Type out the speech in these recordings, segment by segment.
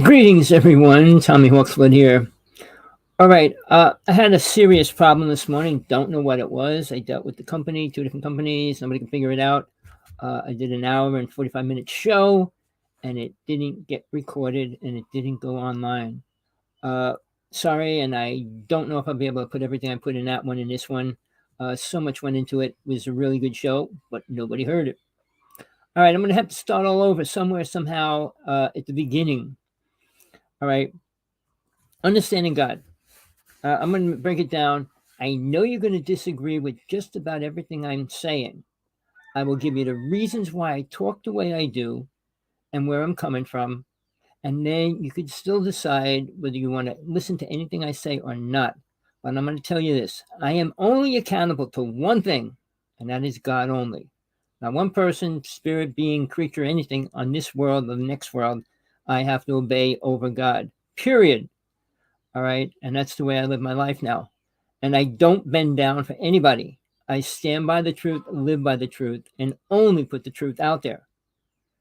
Greetings, everyone. Hawksblood here. All right, I had a serious problem this morning. Don't know what it was. I dealt with the company, two different companies. Nobody can figure it out. I did an hour and 45-minute show, and it didn't get recorded, and it didn't go online. Uh, Sorry, and I don't know if I'll be able to put everything I put in that one in this one. So much went into it. It was a really good show, but nobody heard it. All right, I'm going to have to start all over somewhere, somehow, at the beginning. All right, understanding God. I'm going to break it down. I know you're going to disagree with just about everything I'm saying. I will give you the reasons why I talk the way I do and where I'm coming from. And then you could still decide whether you want to listen to anything I say or not. But I'm going to tell you this. I am only accountable to one thing, and that is God only. Not one person, spirit, being, creature, anything on this world or the next world, I have to obey over God. Period. All right. And that's the way I live my life now. And I don't bend down for anybody. I stand by the truth, live by the truth, and only put the truth out there.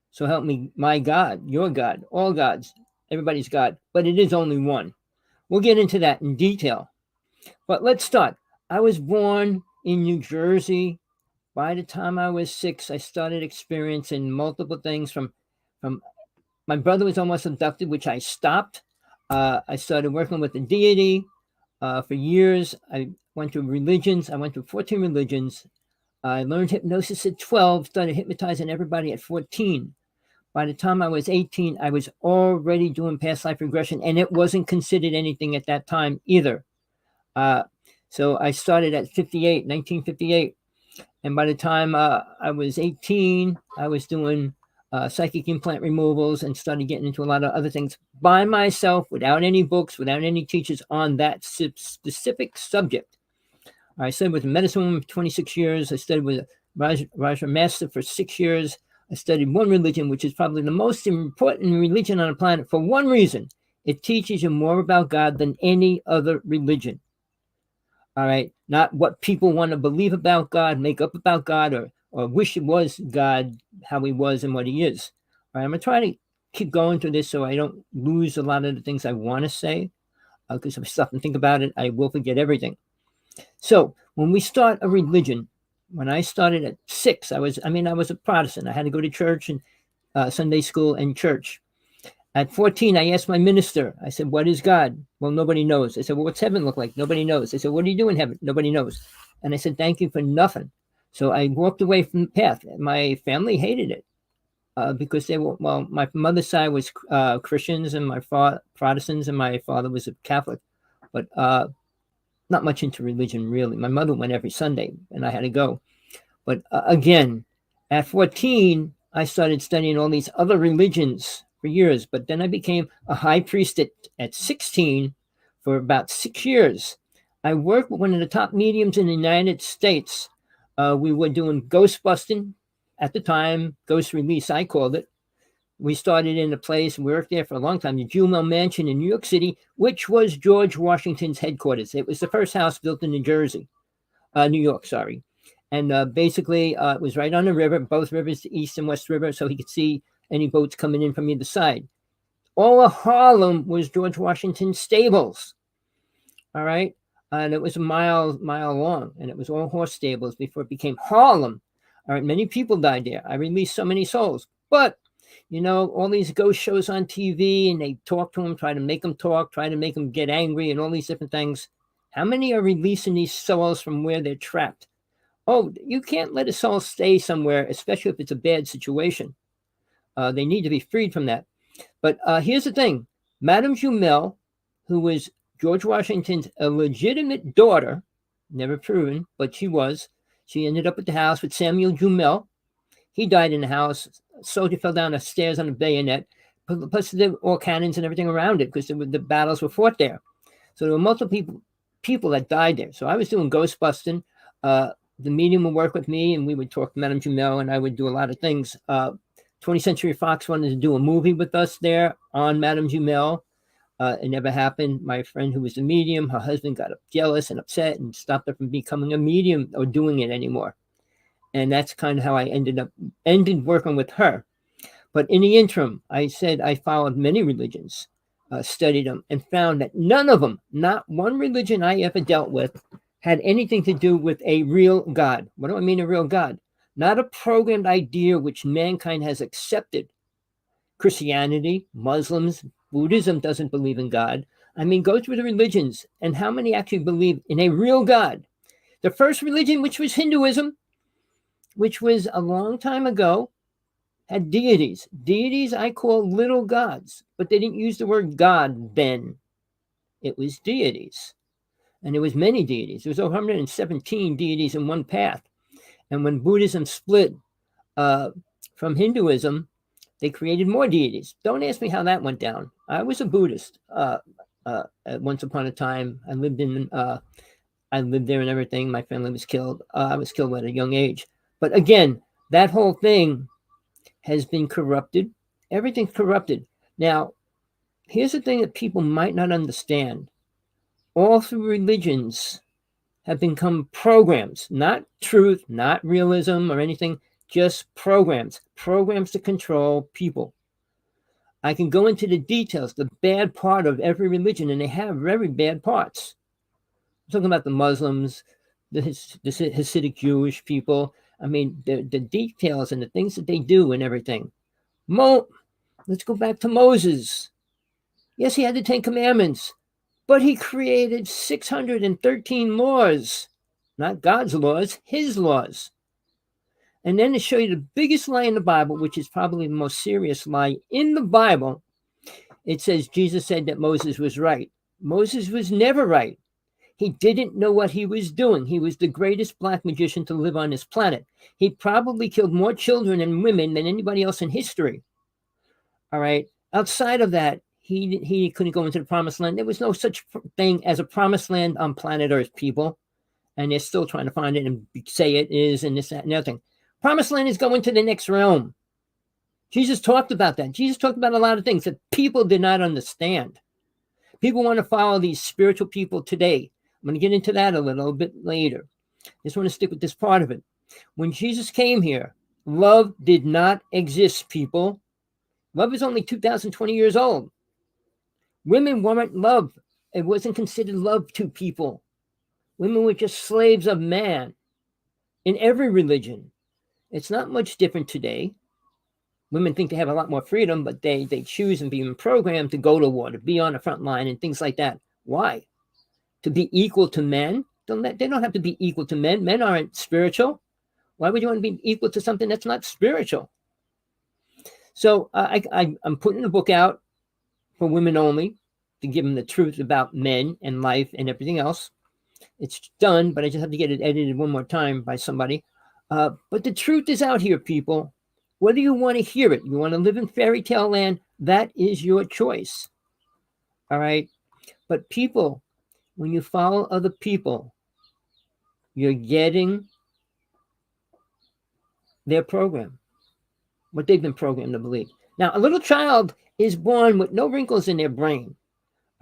So help me, my God, your God, all gods, everybody's God, but it is only one. We'll get into that in detail. But let's start. I was born in New Jersey. By the time I was 6, I started experiencing multiple things from my brother was almost abducted, which I stopped. I started working with the deity for years. I went to religions. I went to 14 religions. I learned hypnosis at 12, started hypnotizing everybody at 14. By the time I was 18, I was already doing past life regression, and it wasn't considered anything at that time either. So I started at 1958. And by the time I was 18, I was doing psychic implant removals and started getting into a lot of other things by myself, without any books, without any teachers on that specific subject. I studied with a medicine woman for 26 years. I studied with a Raja Master for 6 years. I studied one religion, which is probably the most important religion on the planet for one reason. It teaches you more about God than any other religion. All right, not what people want to believe about God, make up about God, or wish it was God, how he was and what he is. All right, I'm going to try to keep going through this so I don't lose a lot of the things I want to say, because if I stop and think about it, I will forget everything. So when we start a religion, when I started at 6, I was a Protestant. I had to go to church and Sunday school and church. At 14, I asked my minister, I said, what is God? Well, nobody knows. I said, well, what's heaven look like? Nobody knows. I said, what do you do in heaven? Nobody knows. And I said, thank you for nothing. So I walked away from the path. My family hated it because they were, well, my mother's side was Christians and my father Protestants, and my father was a Catholic, but not much into religion, really. My mother went every Sunday, and I had to go. But again, at 14, I started studying all these other religions for years. But then I became a high priest at 16 for about 6 years. I worked with one of the top mediums in the United States. We were doing ghost busting at the time, ghost release, I called it. We started in a place and worked there for a long time, the Jumel Mansion in New York City, which was George Washington's headquarters. It was the first house built in New York, sorry. And basically, it was right on the river, both rivers, the East and West River, so he could see any boats coming in from either side. All of Harlem was George Washington's stables. All right. And it was a mile long, and it was all horse stables before it became Harlem. All right. Many people died there. I released so many souls. But, all these ghost shows on TV, and they talk to them, try to make them talk, try to make them get angry, and all these different things. How many are releasing these souls from where they're trapped? Oh, you can't let a soul stay somewhere, especially if it's a bad situation. They need to be freed from that. But here's the thing. Madame Jumel, who was George Washington's illegitimate daughter, never proven, but she ended up at the house with Samuel Jumel. He died in the house. A soldier fell down the stairs on a bayonet. Plus, there were all cannons and everything around it because the battles were fought there. So there were multiple people that died there. So I was doing ghost busting. The medium would work with me, and we would talk to Madame Jumel, and I would do a lot of things. 20th Century Fox wanted to do a movie with us there on Madame Jumel. It never happened. My friend who was the medium, her husband got jealous and upset and stopped her from becoming a medium or doing it anymore. And that's kind of how I ended working with her. But in the interim, I said I followed many religions, studied them, and found that none of them, not one religion I ever dealt with, had anything to do with a real God. What do I mean a real God? Not a programmed idea which mankind has accepted. Christianity, Muslims, Buddhism doesn't believe in God. I mean, go through the religions and how many actually believe in a real God? The first religion, which was Hinduism, which was a long time ago, had deities. Deities I call little gods, but they didn't use the word God then. It was deities. And there was many deities. There was 117 deities in one path. And when Buddhism split from Hinduism, they created more deities. Don't ask me how that went down. I was a Buddhist once upon a time. I lived there and everything. My family was killed. I was killed at a young age. But again, that whole thing has been corrupted. Everything's corrupted. Now, here's the thing that people might not understand. All through religions have become programs, not truth, not realism or anything, just programs to control people. I can go into the details, the bad part of every religion, and they have very bad parts. I'm talking about the Muslims, the Hasidic Jewish people. I mean, the details and the things that they do and everything. Let's go back to Moses. Yes, he had the 10 Commandments, but he created 613 laws, not God's laws, his laws. And then to show you the biggest lie in the Bible, which is probably the most serious lie in the Bible, it says Jesus said that Moses was right. Moses was never right. He didn't know what he was doing. He was the greatest black magician to live on this planet. He probably killed more children and women than anybody else in history. All right. Outside of that, he couldn't go into the promised land. There was no such thing as a promised land on planet Earth, people. And they're still trying to find it and say it is and this, that, and the other thing. Promised land is going to the next realm. Jesus talked about that. Jesus talked about a lot of things that people did not understand. People want to follow these spiritual people today. I'm going to get into that a little bit later. Just want to stick with this part of it. When Jesus came here, love did not exist, people. Love is only 2020 years old. Women weren't love. It wasn't considered love to people. Women were just slaves of man in every religion. It's not much different today. Women think they have a lot more freedom, but they choose and be programmed to go to war, to be on the front line and things like that. Why? To be equal to men? They don't have to be equal to men. Men aren't spiritual. Why would you want to be equal to something that's not spiritual? So I'm putting the book out for women only to give them the truth about men and life and everything else. It's done, but I just have to get it edited one more time by somebody. But the truth is out here, people. Whether you want to hear it, you want to live in fairy tale land, that is your choice. All right? But people, when you follow other people, you're getting their program, what they've been programmed to believe. Now, a little child is born with no wrinkles in their brain,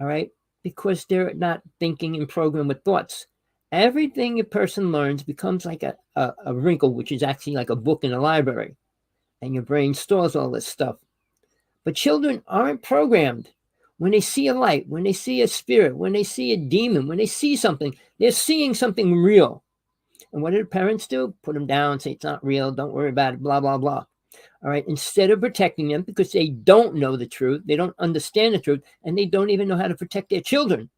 all right? Because they're not thinking and programmed with thoughts. Everything a person learns becomes like a wrinkle, which is actually like a book in a library. And your brain stores all this stuff. But children aren't programmed. When they see a light, when they see a spirit, when they see a demon, when they see something, they're seeing something real. And what do the parents do? Put them down, say it's not real, don't worry about it, blah, blah, blah. All right, instead of protecting them, because they don't know the truth, they don't understand the truth, and they don't even know how to protect their children.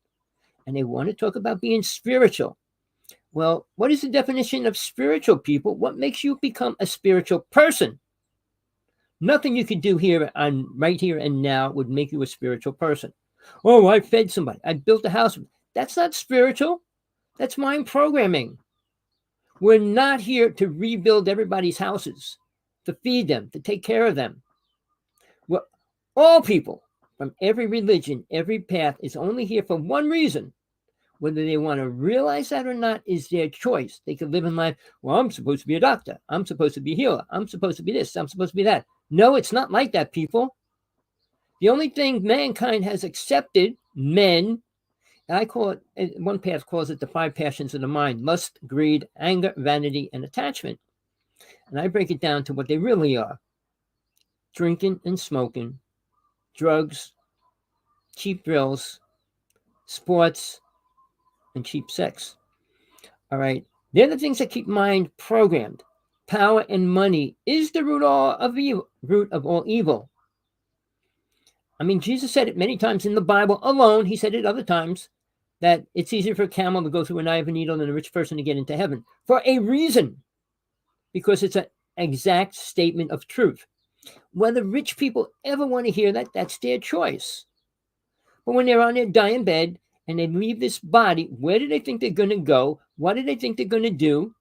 And they want to talk about being spiritual. Well, what is the definition of spiritual, people? What makes you become a spiritual person? Nothing you could do here right here and now would make you a spiritual person. Oh, I fed somebody. I built a house. That's not spiritual. That's mind programming. We're not here to rebuild everybody's houses, to feed them, to take care of them. Well, all people from every religion, every path is only here for one reason. Whether they want to realize that or not is their choice. They could live in life, well, I'm supposed to be a doctor. I'm supposed to be a healer. I'm supposed to be this. I'm supposed to be that. No, it's not like that, people. The only thing mankind has accepted, men, and I call it, one path calls it the 5 passions of the mind: lust, greed, anger, vanity, and attachment. And I break it down to what they really are. drinking and smoking, drugs, cheap thrills, sports, and cheap sex. All right. They're the things that keep mind programmed. Power and money is the root of all evil. I mean, Jesus said it many times in the Bible alone. He said it other times that it's easier for a camel to go through an eye of a needle than a rich person to get into heaven for a reason, because it's an exact statement of truth. Whether rich people ever want to hear that, that's their choice. But when they're on their dying bed and they leave this body, where do they think they're going to go? What do they think they're going to do?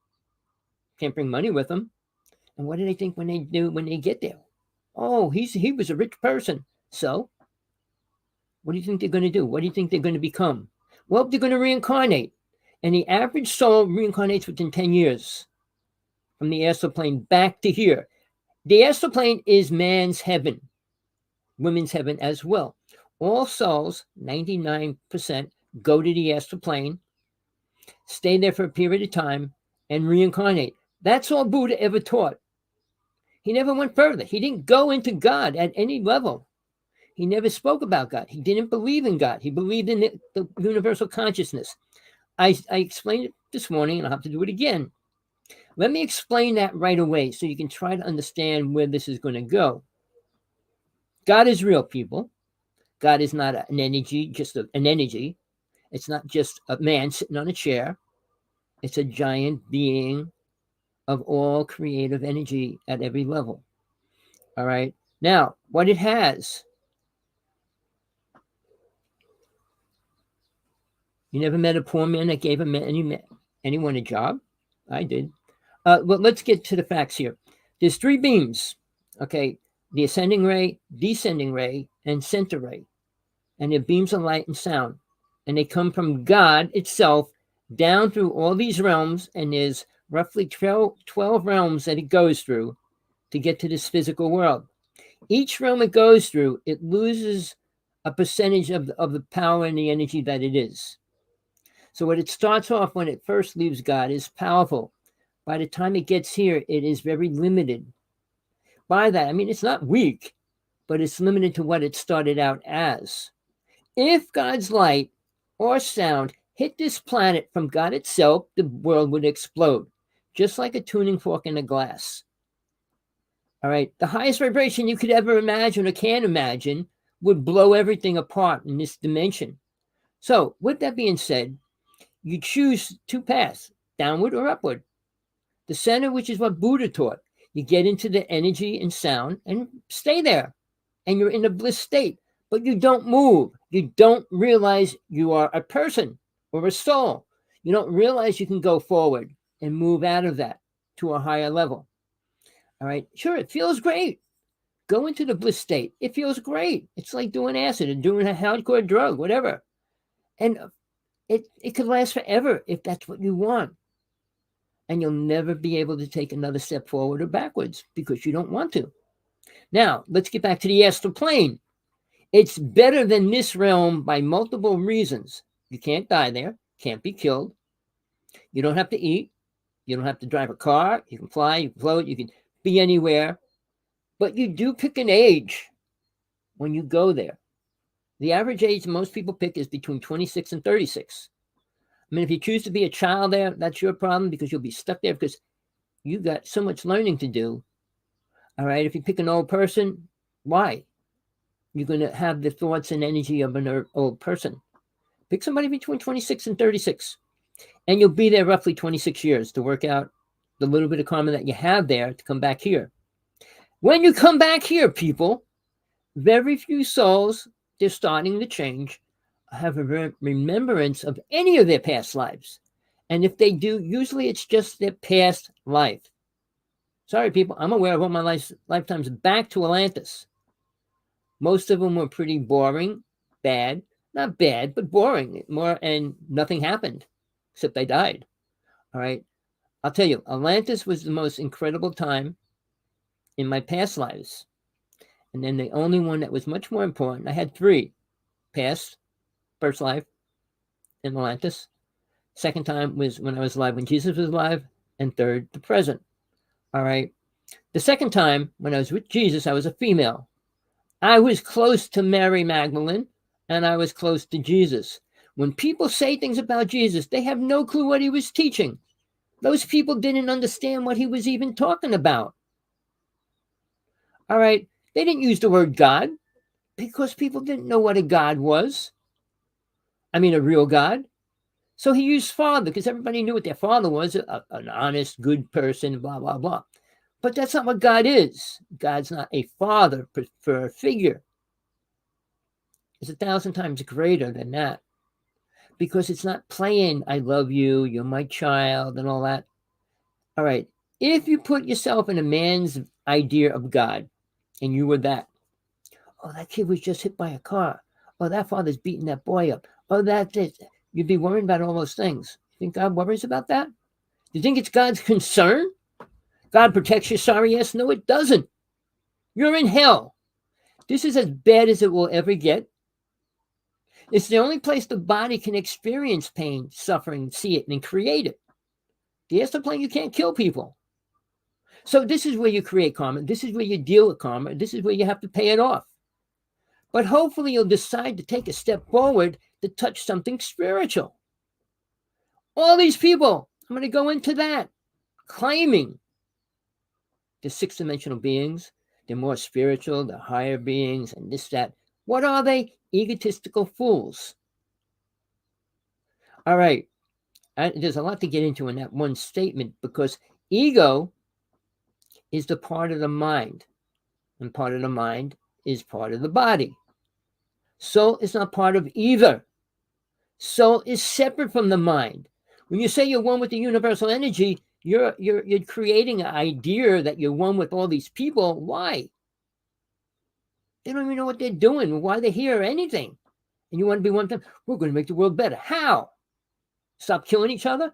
Can't bring money with them. And what do they think when they get there? Oh, he was a rich person. So, what do you think they're going to do? What do you think they're going to become? Well, they're going to reincarnate. And the average soul reincarnates within 10 years from the astral plane back to here. The astral plane is man's heaven, women's heaven as well. All souls, 99%, go to the astral plane, stay there for a period of time, and reincarnate. That's all Buddha ever taught. He never went further. He didn't go into God at any level. He never spoke about God. He didn't believe in God. He believed in the universal consciousness. I explained it this morning, and I'll have to do it again. Let me explain that right away so you can try to understand where this is going to go. God is real, people. God is not an energy, just an energy. It's not just a man sitting on a chair. It's a giant being of all creative energy at every level. All right. Now, what it has. You never met a poor man that gave anyone a job? I did. Well, let's get to the facts here. There's three beams. Okay. The ascending ray, descending ray, and center ray. And they're beams of light and sound. And they come from God itself down through all these realms. And there's roughly 12 realms that it goes through to get to this physical world. Each realm it goes through, it loses a percentage of the power and the energy that it is. So what it starts off when it first leaves God is powerful. By the time it gets here, it is very limited. By that, I mean, it's not weak, but it's limited to what it started out as. If God's light or sound hit this planet from God itself, the world would explode, just like a tuning fork in a glass. All right, the highest vibration you could ever imagine or can imagine would blow everything apart in this dimension. So, with that being said, you choose two paths, downward or upward. The center, which is what Buddha taught, you get into the energy and sound and stay there. And you're in a bliss state, but you don't move. You don't realize you are a person or a soul. You don't realize you can go forward and move out of that to a higher level. All right. Sure, it feels great. Go into the bliss state. It feels great. It's like doing acid and doing a hardcore drug, whatever. And it could last forever if that's what you want. And you'll never be able to take another step forward or backwards because you don't want to. Now, let's get back to the astral plane. It's better than this realm by multiple reasons. You can't die there, can't be killed. You don't have to eat. You don't have to drive a car. You can fly, you can float, you can be anywhere. But you do pick an age when you go there. The average age most people pick is between 26 and 36. I mean, if you choose to be a child there, that's your problem because you'll be stuck there because you've got so much learning to do. All right. If you pick an old person, why? You're going to have the thoughts and energy of an old person. Pick somebody between 26 and 36. And you'll be there roughly 26 years to work out the little bit of karma that you have there to come back here. When you come back here, people, very few souls, they're starting to change, have a remembrance of any of their past lives. And if they do, usually it's just their past life. Sorry, people, I'm aware of all my lifetimes back to Atlantis. Most of them were pretty boring, bad, not bad, but boring, and nothing happened, except I died. All right. I'll tell you, Atlantis was the most incredible time in my past lives. And then the only one that was much more important, I had three: past, first life in Atlantis. Second time was when I was alive, when Jesus was alive. And third, the present. All right. The second time, when I was with Jesus, I was a female. I was close to Mary Magdalene, and I was close to Jesus. When people say things about Jesus, they have no clue what he was teaching. Those people didn't understand what he was even talking about. All right. They didn't use the word God because people didn't know what a God was. I mean, a real God. So he used father because everybody knew what their father was, an honest, good person, blah, blah, blah. But that's not what God is. God's not a father for a figure. It's 1,000 times greater than that because it's not playing, I love you, you're my child, and all that. All right. If you put yourself in a man's idea of God and you were that, oh, that kid was just hit by a car. Oh, that father's beating that boy up. Oh, that's it. You'd be worrying about all those things. You think God worries about that? Do you think it's God's concern? God protects your sorry ass? No, it doesn't. You're in hell. This is as bad as it will ever get. It's the only place the body can experience pain, suffering, see it, and create it. The astral plane, you can't kill people. So this is where you create karma. This is where you deal with karma. This is where you have to pay it off. But hopefully you'll decide to take a step forward to touch something spiritual. All these people, I'm going to go into that, claiming the six-dimensional beings, they're more spiritual, they're higher beings, and this, that. What are they? Egotistical fools. All right. There's a lot to get into in that one statement because ego is the part of the mind, and part of the mind is part of the body. Soul is not part of either. Soul is separate from the mind. When you say you're one with the universal energy, you're creating an idea that you're one with all these people. Why? They don't even know what they're doing, why they're here or anything. And you want to be one of them? We're going to make the world better. How? Stop killing each other?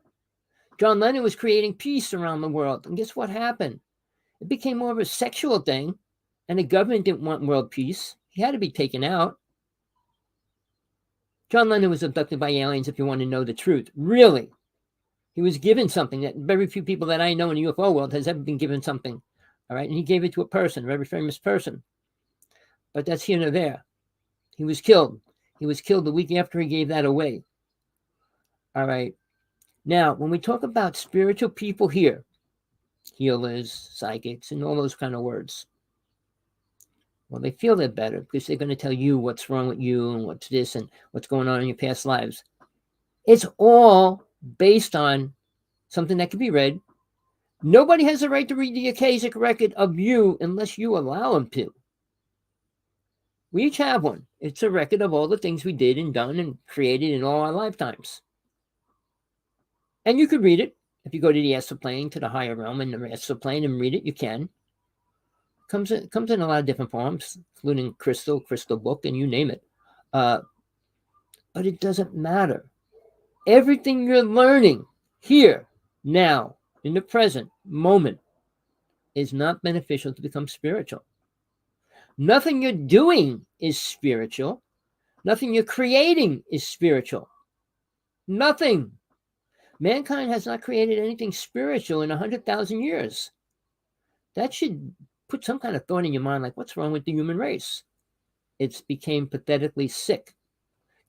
John Lennon was creating peace around the world. And guess what happened? It became more of a sexual thing. And the government didn't want world peace. He had to be taken out. John Lennon was abducted by aliens, if you want to know the truth. Really. He was given something that very few people that I know in the UFO world has ever been given something. All right. And he gave it to a person, a very famous person. But that's here and there. He was killed. He was killed the week after he gave that away. All right. Now, when we talk about spiritual people here, healers, psychics, and all those kind of words, well, they feel they're better because they're going to tell you what's wrong with you and what's this and what's going on in your past lives. It's all based on something that can be read. Nobody has the right to read the Akashic record of you unless you allow them to. We each have one. It's a record of all the things we did and done and created in all our lifetimes. And you could read it. If you go to the astral plane, to the higher realm in the astral plane and read it, you can. Comes in a lot of different forms, including crystal book, and you name it. But it doesn't matter. Everything you're learning here, now, in the present moment, is not beneficial to become spiritual. Nothing you're doing is spiritual. Nothing you're creating is spiritual. Nothing. Mankind has not created anything spiritual in 100,000 years. That should put some kind of thought in your mind, like, what's wrong with the human race? It's became pathetically sick.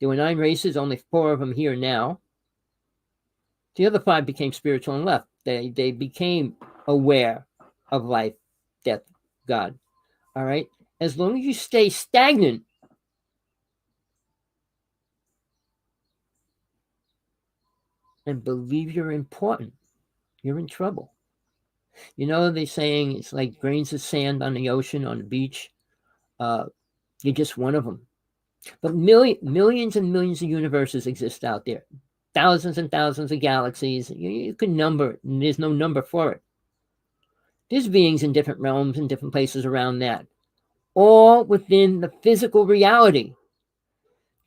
There were 9 races, only 4 of them here now. The other 5 became spiritual and left. They became aware of life, death, God. All right? As long as you stay stagnant, and believe you're important, you're in trouble. You know, they're saying it's like grains of sand on the ocean, on the beach. You're just one of them. But millions and millions of universes exist out there. Thousands and thousands of galaxies. You can number it, and there's no number for it. There's beings in different realms and different places around that. All within the physical reality.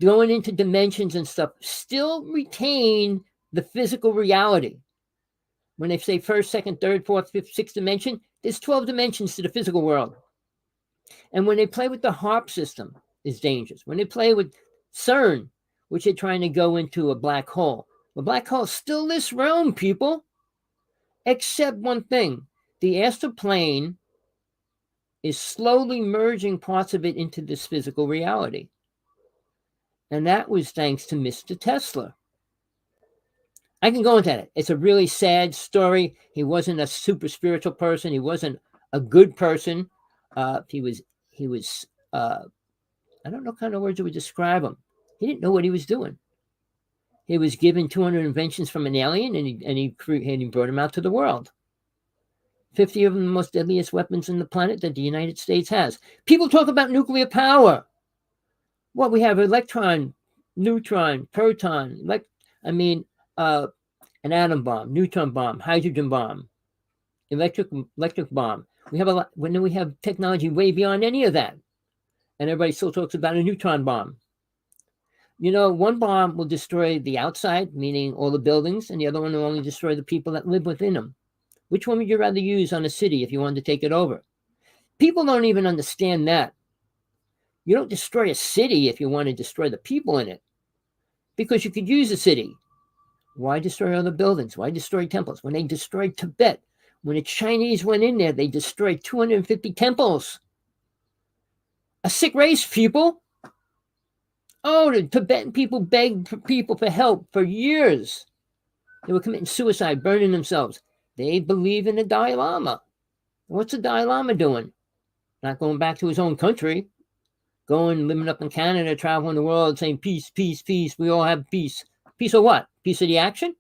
Going into dimensions and stuff still retain the physical reality. When they say first, second, third, fourth, fifth, sixth dimension, there's 12 dimensions to the physical world. And when they play with the HARP system, it's dangerous. When they play with CERN, which they're trying to go into a black hole, the black hole is still this realm, people. Except one thing. The astral plane is slowly merging parts of it into this physical reality. And that was thanks to Mr. Tesla. I can go into that. It's a really sad story. He wasn't a super spiritual person. He wasn't a good person. He was, I don't know what kind of words would describe him. He didn't know what he was doing. He was given 200 inventions from an alien, and he brought them out to the world. 50 of them, the most deadliest weapons on the planet that the United States has. People talk about nuclear power. Well, we have electron, neutron, proton, an atom bomb, neutron bomb, hydrogen bomb, electric bomb. We have a lot. When we have technology way beyond any of that, and everybody still talks about a neutron bomb. You know, one bomb will destroy the outside, meaning all the buildings, and the other one will only destroy the people that live within them. Which one would you rather use on a city if you wanted to take it over? People don't even understand that. You don't destroy a city if you want to destroy the people in it, because you could use a city. Why destroy other buildings? Why destroy temples? When they destroyed Tibet, when the Chinese went in there, they destroyed 250 temples. A sick race, people. Oh, the Tibetan people begged people for help for years. They were committing suicide, burning themselves. They believe in the Dalai Lama. What's the Dalai Lama doing? Not going back to his own country. Going, living up in Canada, traveling the world, saying peace, peace, peace. We all have peace. Peace of what? Peace of the action?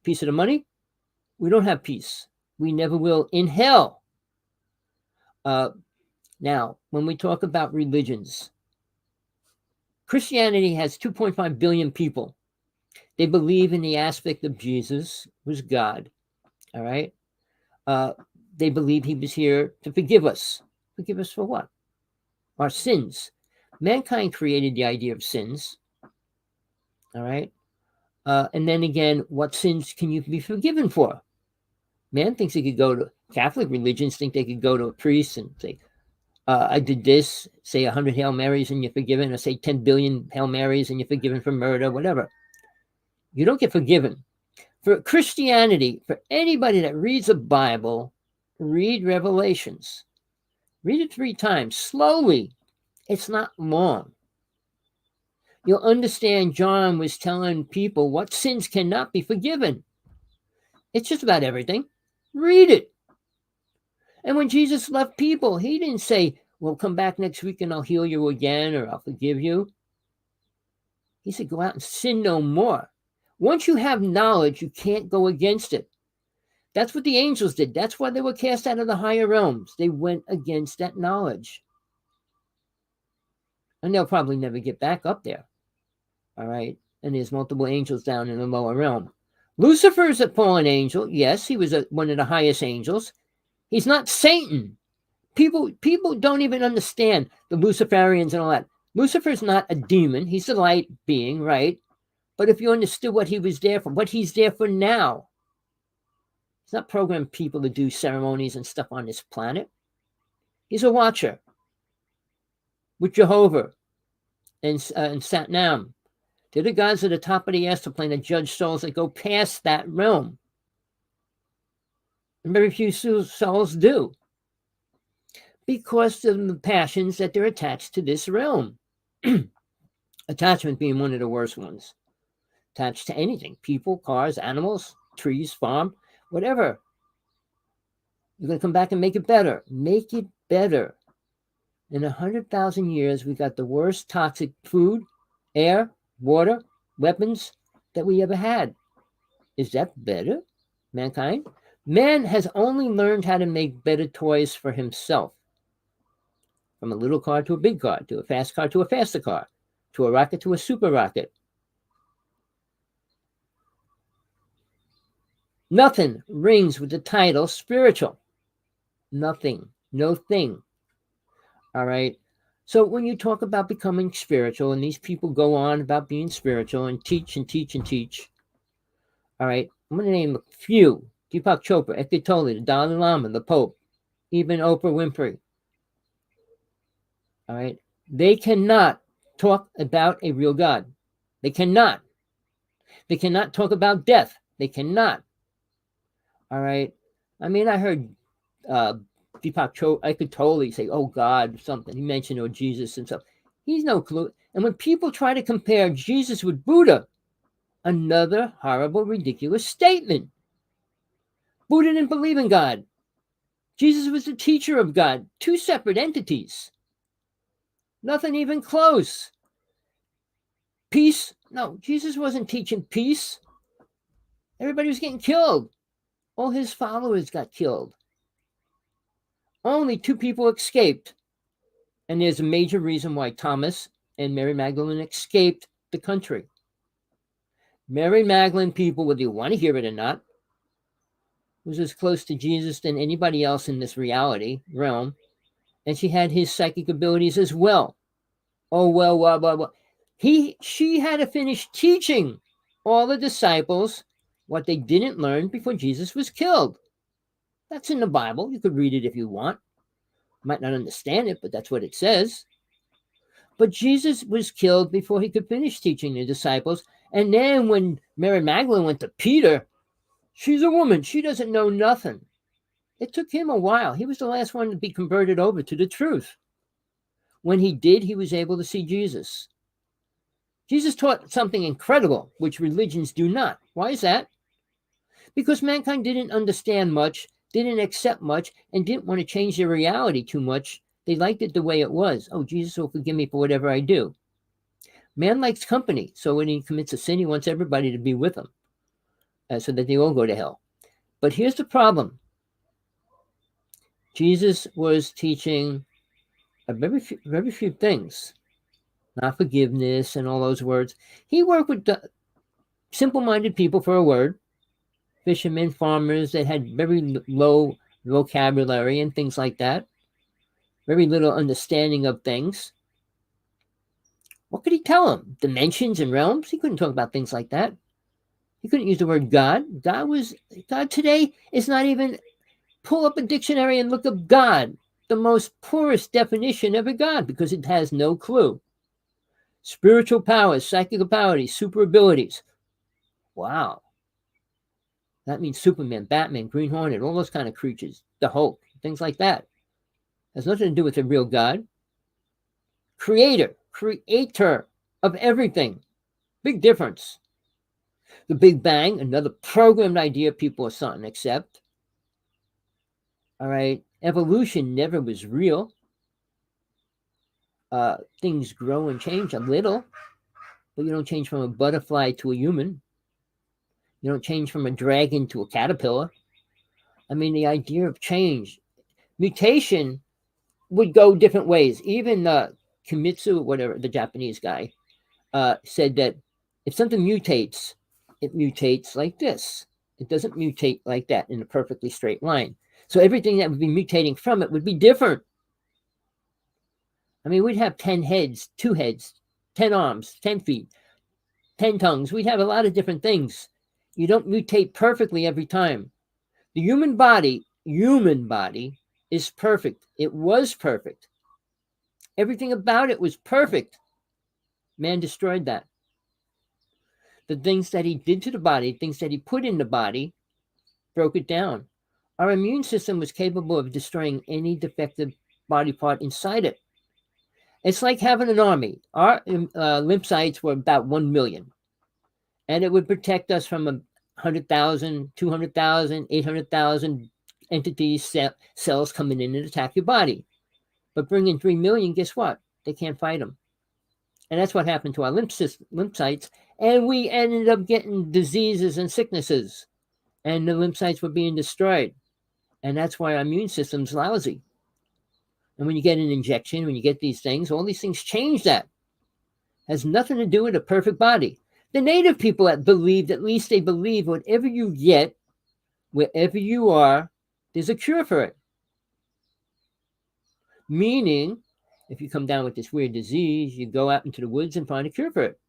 Peace of the money? We don't have peace. We never will in hell. Now, when we talk about religions, Christianity has 2.5 billion people. They believe in the aspect of Jesus was God. All right? They believe he was here to forgive us. Forgive us for what? Our sins. Mankind created the idea of sins. All right? And then again, what sins can you be forgiven for? Man thinks he could go to Catholic religions, think they could go to a priest and say, I did this, say 100 Hail Marys and you're forgiven, or say 10 billion Hail Marys and you're forgiven for murder, whatever. You don't get forgiven. For Christianity, for anybody that reads the Bible, read Revelations. Read it 3 times, slowly. It's not long. You'll understand John was telling people what sins cannot be forgiven. It's just about everything. Read it. And when Jesus left people, he didn't say, well, come back next week and I'll heal you again or I'll forgive you. He said, go out and sin no more. Once you have knowledge, you can't go against it. That's what the angels did. That's why they were cast out of the higher realms. They went against that knowledge. And they'll probably never get back up there. All right? And there's multiple angels down in the lower realm. Lucifer is a fallen angel. Yes, he was one of the highest angels. He's not Satan. People don't even understand the Luciferians and all that. Lucifer's not a demon. He's a light being, right? But if you understood what he was there for, what he's there for now, he's not programmed people to do ceremonies and stuff on this planet. He's a watcher with Jehovah and Satnam. They're the gods at the top of the astral plane that judge souls that go past that realm. And very few souls do, because of the passions that they're attached to this realm. Attachment being one of the worst ones. Attached to anything, people, cars, animals, trees, farm, whatever. You're going to come back and make it better. Make it better. In 100,000 years, we got the worst toxic food, air, water, weapons that we ever had. Is that better, mankind? Man has only learned how to make better toys for himself. From a little car to a big car, to a fast car to a faster car, to a rocket to a super rocket. Nothing rings with the title spiritual. Nothing. No thing. All right? So when you talk about becoming spiritual, and these people go on about being spiritual and teach and teach and teach, all right, I'm going to name a few. Deepak Chopra, Eckhart Tolle, the Dalai Lama, the Pope, even Oprah Winfrey. All right? They cannot talk about a real God. They cannot. They cannot talk about death. They cannot. All right? I mean, I heard Deepak I could totally say, oh God, something. He mentioned, or Jesus and stuff. He's no clue. And when people try to compare Jesus with Buddha, another horrible, ridiculous statement. Buddha didn't believe in God. Jesus was the teacher of God. Two separate entities. Nothing even close. Peace? No, Jesus wasn't teaching peace. Everybody was getting killed. All his followers got killed. Only 2 people escaped. And there's a major reason why Thomas and Mary Magdalene escaped the country. Mary Magdalene, people, whether you want to hear it or not, was as close to Jesus than anybody else in this reality realm. And she had his psychic abilities as well. Oh, well, blah, blah, blah. She had to finish teaching all the disciples what they didn't learn before Jesus was killed. That's in the Bible. You could read it if you want. Might not understand it, but that's what it says. But Jesus was killed before he could finish teaching the disciples. And then when Mary Magdalene went to Peter, she's a woman. She doesn't know nothing. It took him a while. He was the last one to be converted over to the truth. When he did, he was able to see Jesus. Jesus taught something incredible, which religions do not. Why is that? Because mankind didn't understand much, didn't accept much, and didn't want to change their reality too much. They liked it the way it was. Oh, Jesus will forgive me for whatever I do. Man likes company, so when he commits a sin, he wants everybody to be with him, so that they all go to hell. But here's the problem. Jesus was teaching very few things. Not forgiveness and all those words. He worked with simple-minded people for a word. Fishermen, farmers that had very low vocabulary and things like that. Very little understanding of things. What could he tell them? Dimensions and realms? He couldn't talk about things like that. He couldn't use the word God. God today is not even, pull up a dictionary and look up God, the most poorest definition of a God, because it has no clue. Spiritual powers, psychic abilities, super abilities. Wow. That means Superman, Batman, Green Hornet, all those kind of creatures, the Hulk, things like that. Has nothing to do with a real God. Creator of everything. Big difference. The Big Bang, another programmed idea people are starting to accept. All right. Evolution never was real. Things grow and change a little, but you don't change from a butterfly to a human. You don't change from a dragon to a caterpillar. I mean, the idea of change, mutation would go different ways. Even Kimitsu, whatever, the Japanese guy, said that if something mutates, it mutates like this. It doesn't mutate like that in a perfectly straight line. So everything that would be mutating from it would be different. I mean, we'd have 10 heads, 2 heads, 10 arms, 10 feet, 10 tongues. We'd have a lot of different things. You don't mutate perfectly every time. The human body is perfect. It was perfect. Everything about it was perfect. Man destroyed that. The things that he did to the body, things that he put in the body, broke it down. Our immune system was capable of destroying any defective body part inside it. It's like having an army. Our lymphocytes were about 1 million. And it would protect us from 100,000, 200,000, 800,000 entities, cells coming in and attack your body. But bring in 3 million, guess what? They can't fight them. And that's what happened to our lymphocytes. And we ended up getting diseases and sicknesses. And the lymphocytes were being destroyed. And that's why our immune system's lousy. And when you get an injection, when you get these things, all these things change that. Has nothing to do with a perfect body. The native people that believed, at least they believe, whatever you get, wherever you are, there's a cure for it. Meaning, if you come down with this weird disease, you go out into the woods and find a cure for it.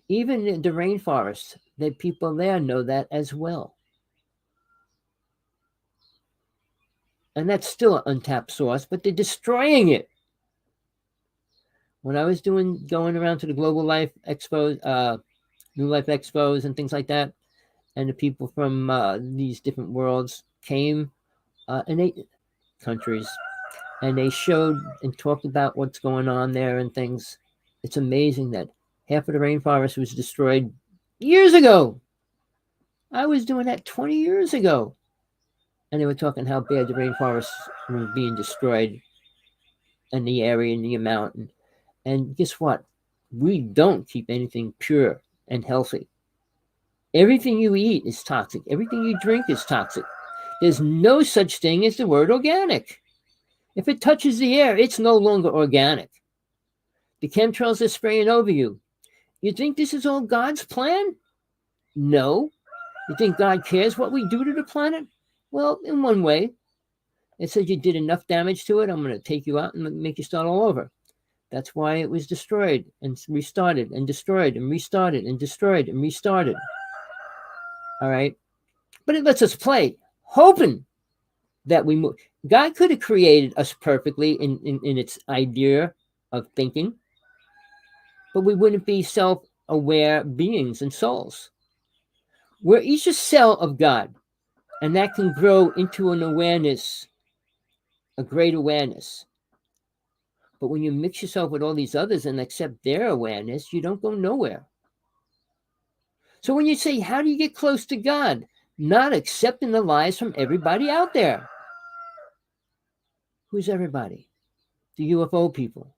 Even in the rainforest, the people there know that as well. And that's still an untapped source, but they're destroying it. When I was going around to the Global Life Expos, New Life Expos and things like that, and the people from these different worlds came, in 8 countries, and they showed and talked about what's going on there and things. It's amazing that half of the rainforest was destroyed years ago. I was doing that 20 years ago. And they were talking how bad the rainforests were being destroyed and the area and the amount. And guess what? We don't keep anything pure and healthy. Everything you eat is toxic. Everything you drink is toxic. There's no such thing as the word organic. If it touches the air, it's no longer organic. The chemtrails are spraying over you. You think this is all God's plan? No. You think God cares what we do to the planet? Well, in one way. It says you did enough damage to it, I'm going to take you out and make you start all over. That's why it was destroyed and restarted and destroyed and restarted and destroyed and restarted. All right? But it lets us play, hoping that we move. God could have created us perfectly in its idea of thinking, but we wouldn't be self-aware beings and souls. We're each a cell of God, and that can grow into an awareness, a great awareness. But when you mix yourself with all these others and accept their awareness, you don't go nowhere. So when you say, how do you get close to God? Not accepting the lies from everybody out there. Who's everybody? The UFO people,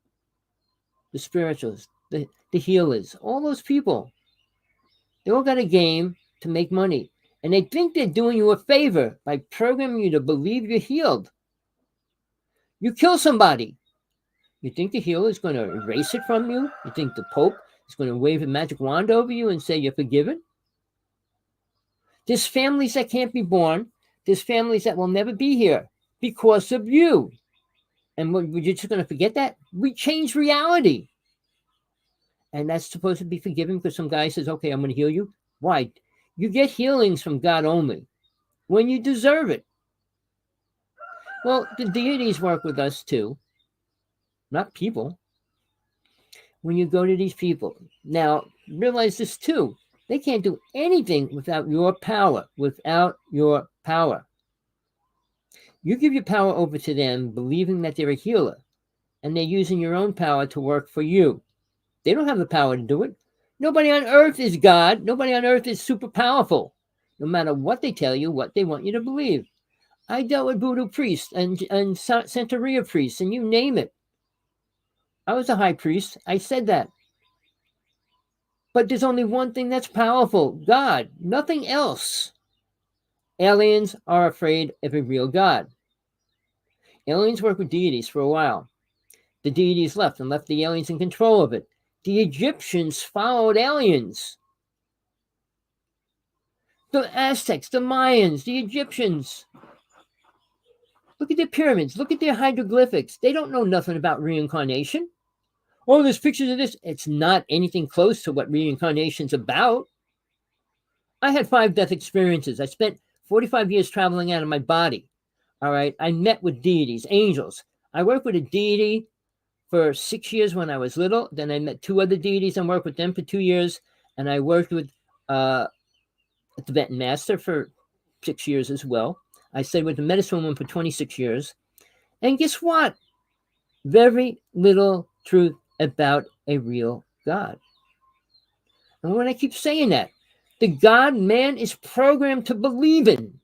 the spiritualists, the healers, all those people. They all got a game to make money. And they think they're doing you a favor by programming you to believe you're healed. You kill somebody. You think the healer is going to erase it from you? You think the Pope is going to wave a magic wand over you and say you're forgiven? There's families that can't be born. There's families that will never be here because of you. And we're just going to forget that? We change reality. And that's supposed to be forgiven because some guy says, okay, I'm going to heal you. Why? You get healings from God only when you deserve it. Well, the deities work with us too, not people. When you go to these people, now realize this too. They can't do anything without your power, You give your power over to them, believing that they're a healer, and they're using your own power to work for you. They don't have the power to do it. Nobody on earth is God. Nobody on earth is super powerful, no matter what they tell you, what they want you to believe. I dealt with voodoo priests and Santeria priests, and you name it. I was a high priest. I said that. But there's only one thing that's powerful, God, nothing else. Aliens are afraid of a real God. Aliens work with deities for a while. The deities left and left the aliens in control of it. The Egyptians followed aliens. The Aztecs, the Mayans, the Egyptians. Look at their pyramids. Look at their hieroglyphics. They don't know nothing about reincarnation. Oh, there's pictures of this. It's not anything close to what reincarnation's about. I had 5 death experiences. I spent 45 years traveling out of my body. All right. I met with deities, angels. I worked with a deity for 6 years when I was little. Then I met 2 other deities and worked with them for 2 years. And I worked with a Tibetan master for 6 years as well. I stayed with the medicine woman for 26 years. And guess what? Very little truth about a real God. And when I keep saying that, the God man is programmed to believe in.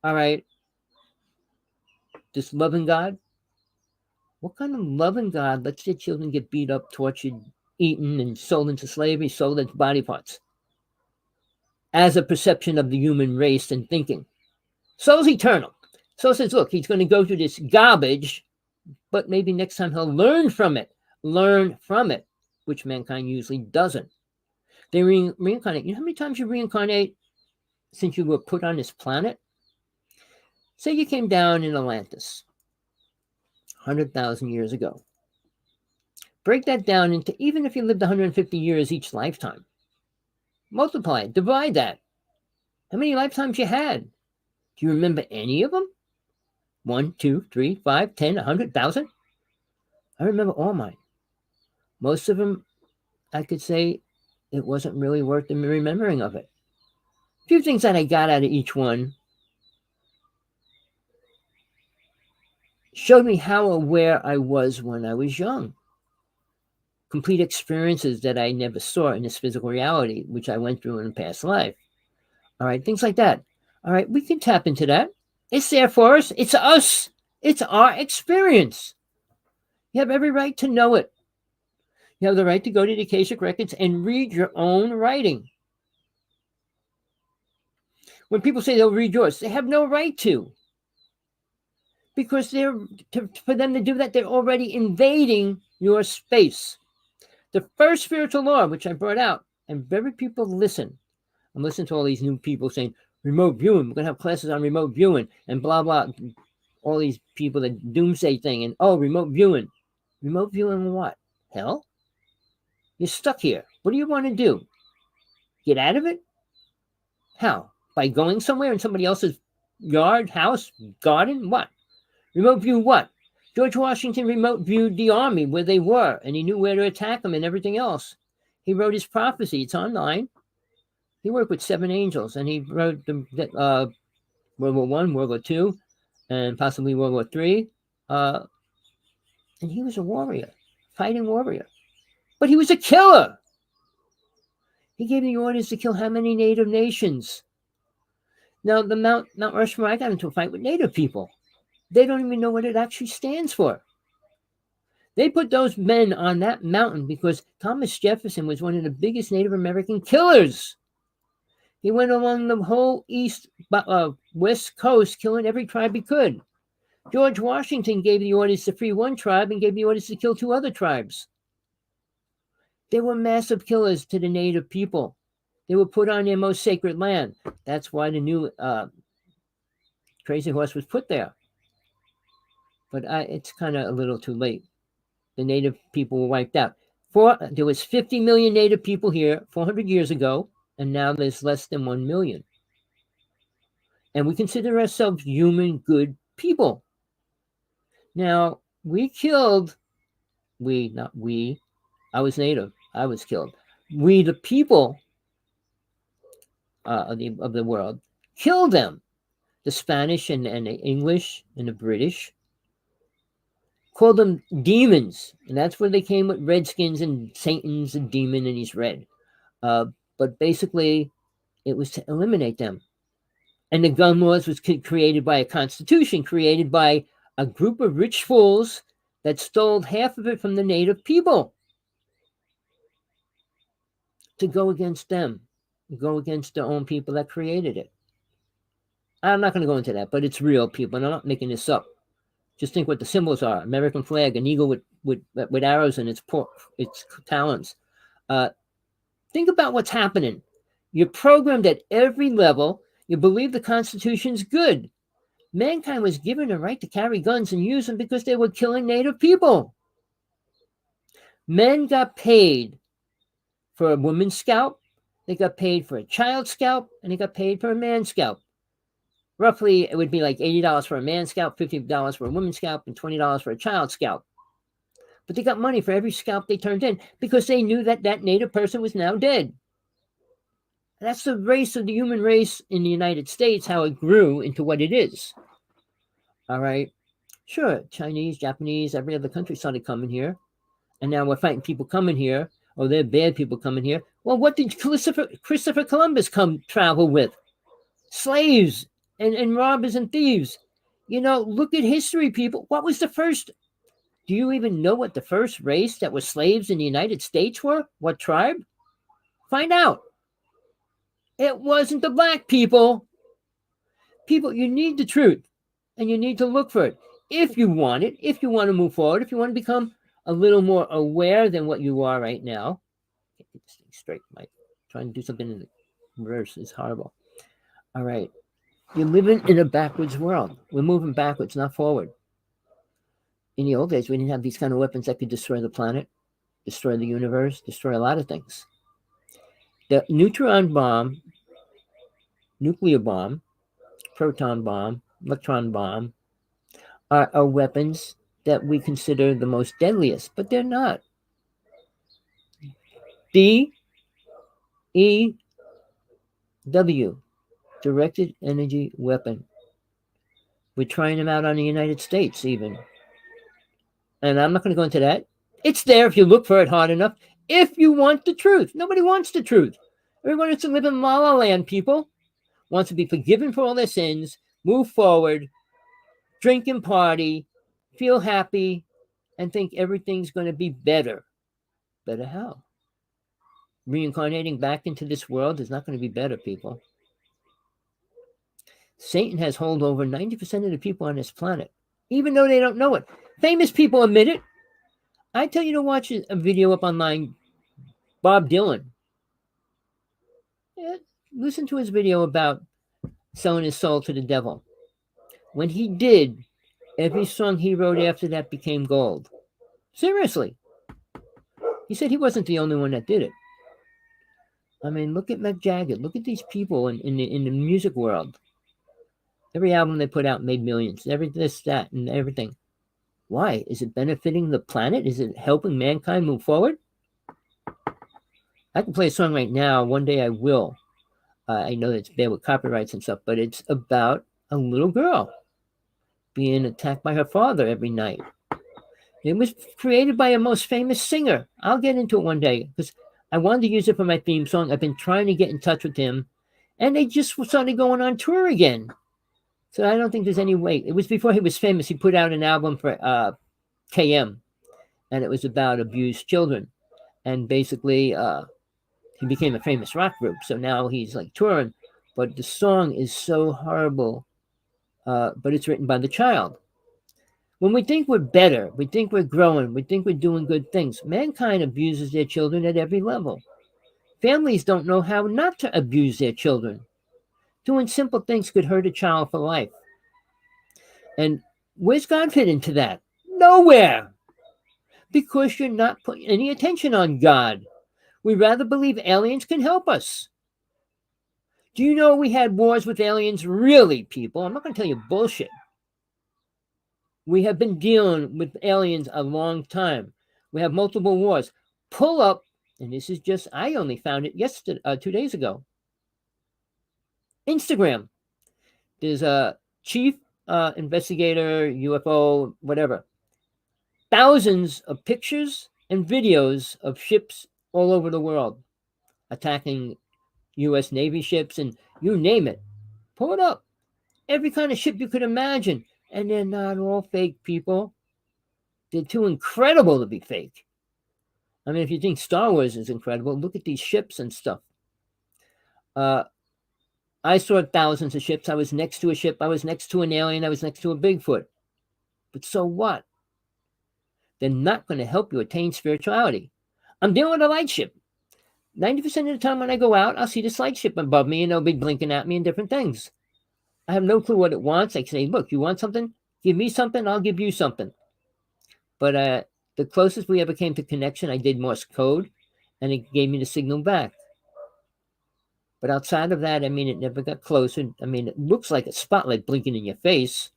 All right. This loving God. What kind of loving God lets their children get beat up, tortured, eaten, and sold into slavery, sold into body parts? As a perception of the human race and thinking. Soul's eternal. Soul says, look, he's going to go through this garbage, but maybe next time he'll learn from it. Learn from it, which mankind usually doesn't. They reincarnate. You know how many times you reincarnate since you were put on this planet? Say you came down in Atlantis 100,000 years ago. Break that down into, even if you lived 150 years each lifetime, multiply it, divide that. How many lifetimes you had? Do you remember any of them? 1, 2, 3, 5, 10, 100,000? I remember all mine. Most of them, I could say it wasn't really worth the remembering of it. A few things that I got out of each one. showed me how aware I was when I was young. Complete experiences that I never saw in this physical reality, which I went through in a past life. All right, things like that. All right, we can tap into that. It's there for us. It's us. It's our experience. You have every right to know it. You have the right to go to the Akashic Records and read your own writing. When people say they'll read yours, they have no right to. Because for them to do that, they're already invading your space. The first spiritual law, which I brought out, and very people listen. I'm listening to all these new people saying, remote viewing, we're going to have classes on remote viewing, and blah, blah. All these people, the doomsday thing, and remote viewing. Remote viewing what? Hell? You're stuck here. What do you want to do? Get out of it? How? By going somewhere in somebody else's yard, house, garden? What? Remote view what? George Washington remote viewed the army where they were, and he knew where to attack them and everything else. He wrote his prophecy. It's online. He worked with 7 angels, and he wrote World War I, World War II, and possibly World War III. And he was a warrior, fighting warrior. But he was a killer. He gave the orders to kill how many Native nations? Now, the Mount Rushmore, I got into a fight with Native people. They don't even know what it actually stands for. They put those men on that mountain because Thomas Jefferson was one of the biggest Native American killers. He went along the whole west coast, killing every tribe he could. George Washington gave the orders to free one tribe and gave the orders to kill 2 other tribes. They were massive killers to the Native people. They were put on their most sacred land. That's why the new Crazy Horse was put there. But it's kind of a little too late. The Native people were wiped out. There was 50 million Native people here 400 years ago, and now there's less than 1 million. And we consider ourselves human, good people. Now, not we, I was Native, I was killed. We, the people of the world, killed them. The Spanish and the English and the British called them demons. And that's where they came with redskins and Satan's a demon and he's red. But basically, it was to eliminate them. And the gun laws was created by a constitution, created by a group of rich fools that stole half of it from the Native people to go against them, go against their own people that created it. I'm not going to go into that, but it's real, people, and I'm not making this up. Just think what the symbols are: American flag, an eagle with arrows in its talons. Think about what's happening. You're programmed at every level. You believe the Constitution's good. Mankind was given a right to carry guns and use them because they were killing Native people. Men got paid for a woman's scalp, they got paid for a child's scalp, and they got paid for a man's scalp. Roughly, it would be like $80 for a man's scalp, $50 for a woman's scalp, and $20 for a child's scalp. But they got money for every scalp they turned in because they knew that that Native person was now dead. That's the race of the human race in the United States, how it grew into what it is. All right. Sure, Chinese, Japanese, every other country started coming here. And now we're fighting people coming here. Oh, they're bad people coming here. Well, what did Christopher Columbus travel with? Slaves and robbers and thieves. Look at history, people. What was the first? Do you even know what the first race that was slaves in the United States were? What tribe? Find out. It wasn't the black people. People, you need the truth, and you need to look for it. If you want it, if you want to move forward, if you want to become a little more aware than what you are right now. Get this thing straight, Mike. Trying to do something in the reverse is horrible. All right. You're living in a backwards world. We're moving backwards, not forward. In the old days, we didn't have these kind of weapons that could destroy the planet, destroy the universe, destroy a lot of things. The neutron bomb, nuclear bomb, proton bomb, electron bomb are weapons that we consider the most deadliest, but they're not. DEW, directed energy weapon. We're trying them out on the United States, even. And I'm not going to go into that. It's there if you look for it hard enough. If you want the truth. Nobody wants the truth. Everyone wants to live in La La Land, people. Wants to be forgiven for all their sins, move forward, drink and party, feel happy, and think everything's going to be better. Better how? Reincarnating back into this world is not going to be better, people. Satan has hold over 90% of the people on this planet, even though they don't know it. Famous people admit it. I tell you to watch a video up online, Bob Dylan. Yeah, listen to his video about selling his soul to the devil. When he did, every song he wrote after that became gold. Seriously. He said he wasn't the only one that did it. I mean, look at Mick Jagger. Look at these people in the music world. Every album they put out made millions. Every this, that, and everything. Why? Is it benefiting the planet? Is it helping mankind move forward? I can play a song right now. One day I will. I know it's bad with copyrights and stuff, but it's about a little girl being attacked by her father every night. It was created by a most famous singer. I'll get into it one day because I wanted to use it for my theme song. I've been trying to get in touch with him, and they just started going on tour again. So I don't think there's any way. It was before he was famous. He put out an album for KM, and it was about abused children. And basically, he became a famous rock group. So now he's like touring. But the song is so horrible, but it's written by the child. When we think we're better, we think we're growing, we think we're doing good things, mankind abuses their children at every level. Families don't know how not to abuse their children. Doing simple things could hurt a child for life. And where's God fit into that? Nowhere. Because you're not putting any attention on God. We rather believe aliens can help us. Do you know we had wars with aliens? Really, people? I'm not going to tell you bullshit. We have been dealing with aliens a long time. We have multiple wars. Pull up, and this is just, I only found it yesterday, 2 days ago. Instagram. There's a chief investigator, UFO, whatever. Thousands of pictures and videos of ships all over the world attacking U.S. Navy ships and you name it. Pull it up. Every kind of ship you could imagine. And they're not all fake, people. They're too incredible to be fake. I mean, if you think Star Wars is incredible, look at these ships and stuff. I saw thousands of ships. I was next to a ship. I was next to an alien. I was next to a Bigfoot. But so what? They're not going to help you attain spirituality. I'm dealing with a light ship. 90% of the time when I go out, I'll see this light ship above me and they'll be blinking at me and different things. I have no clue what it wants. I say, look, you want something? Give me something, I'll give you something. But the closest we ever came to connection, I did Morse code, and it gave me the signal back. But outside of that, I mean, it never got closer. I mean, it looks like a spotlight blinking in your face.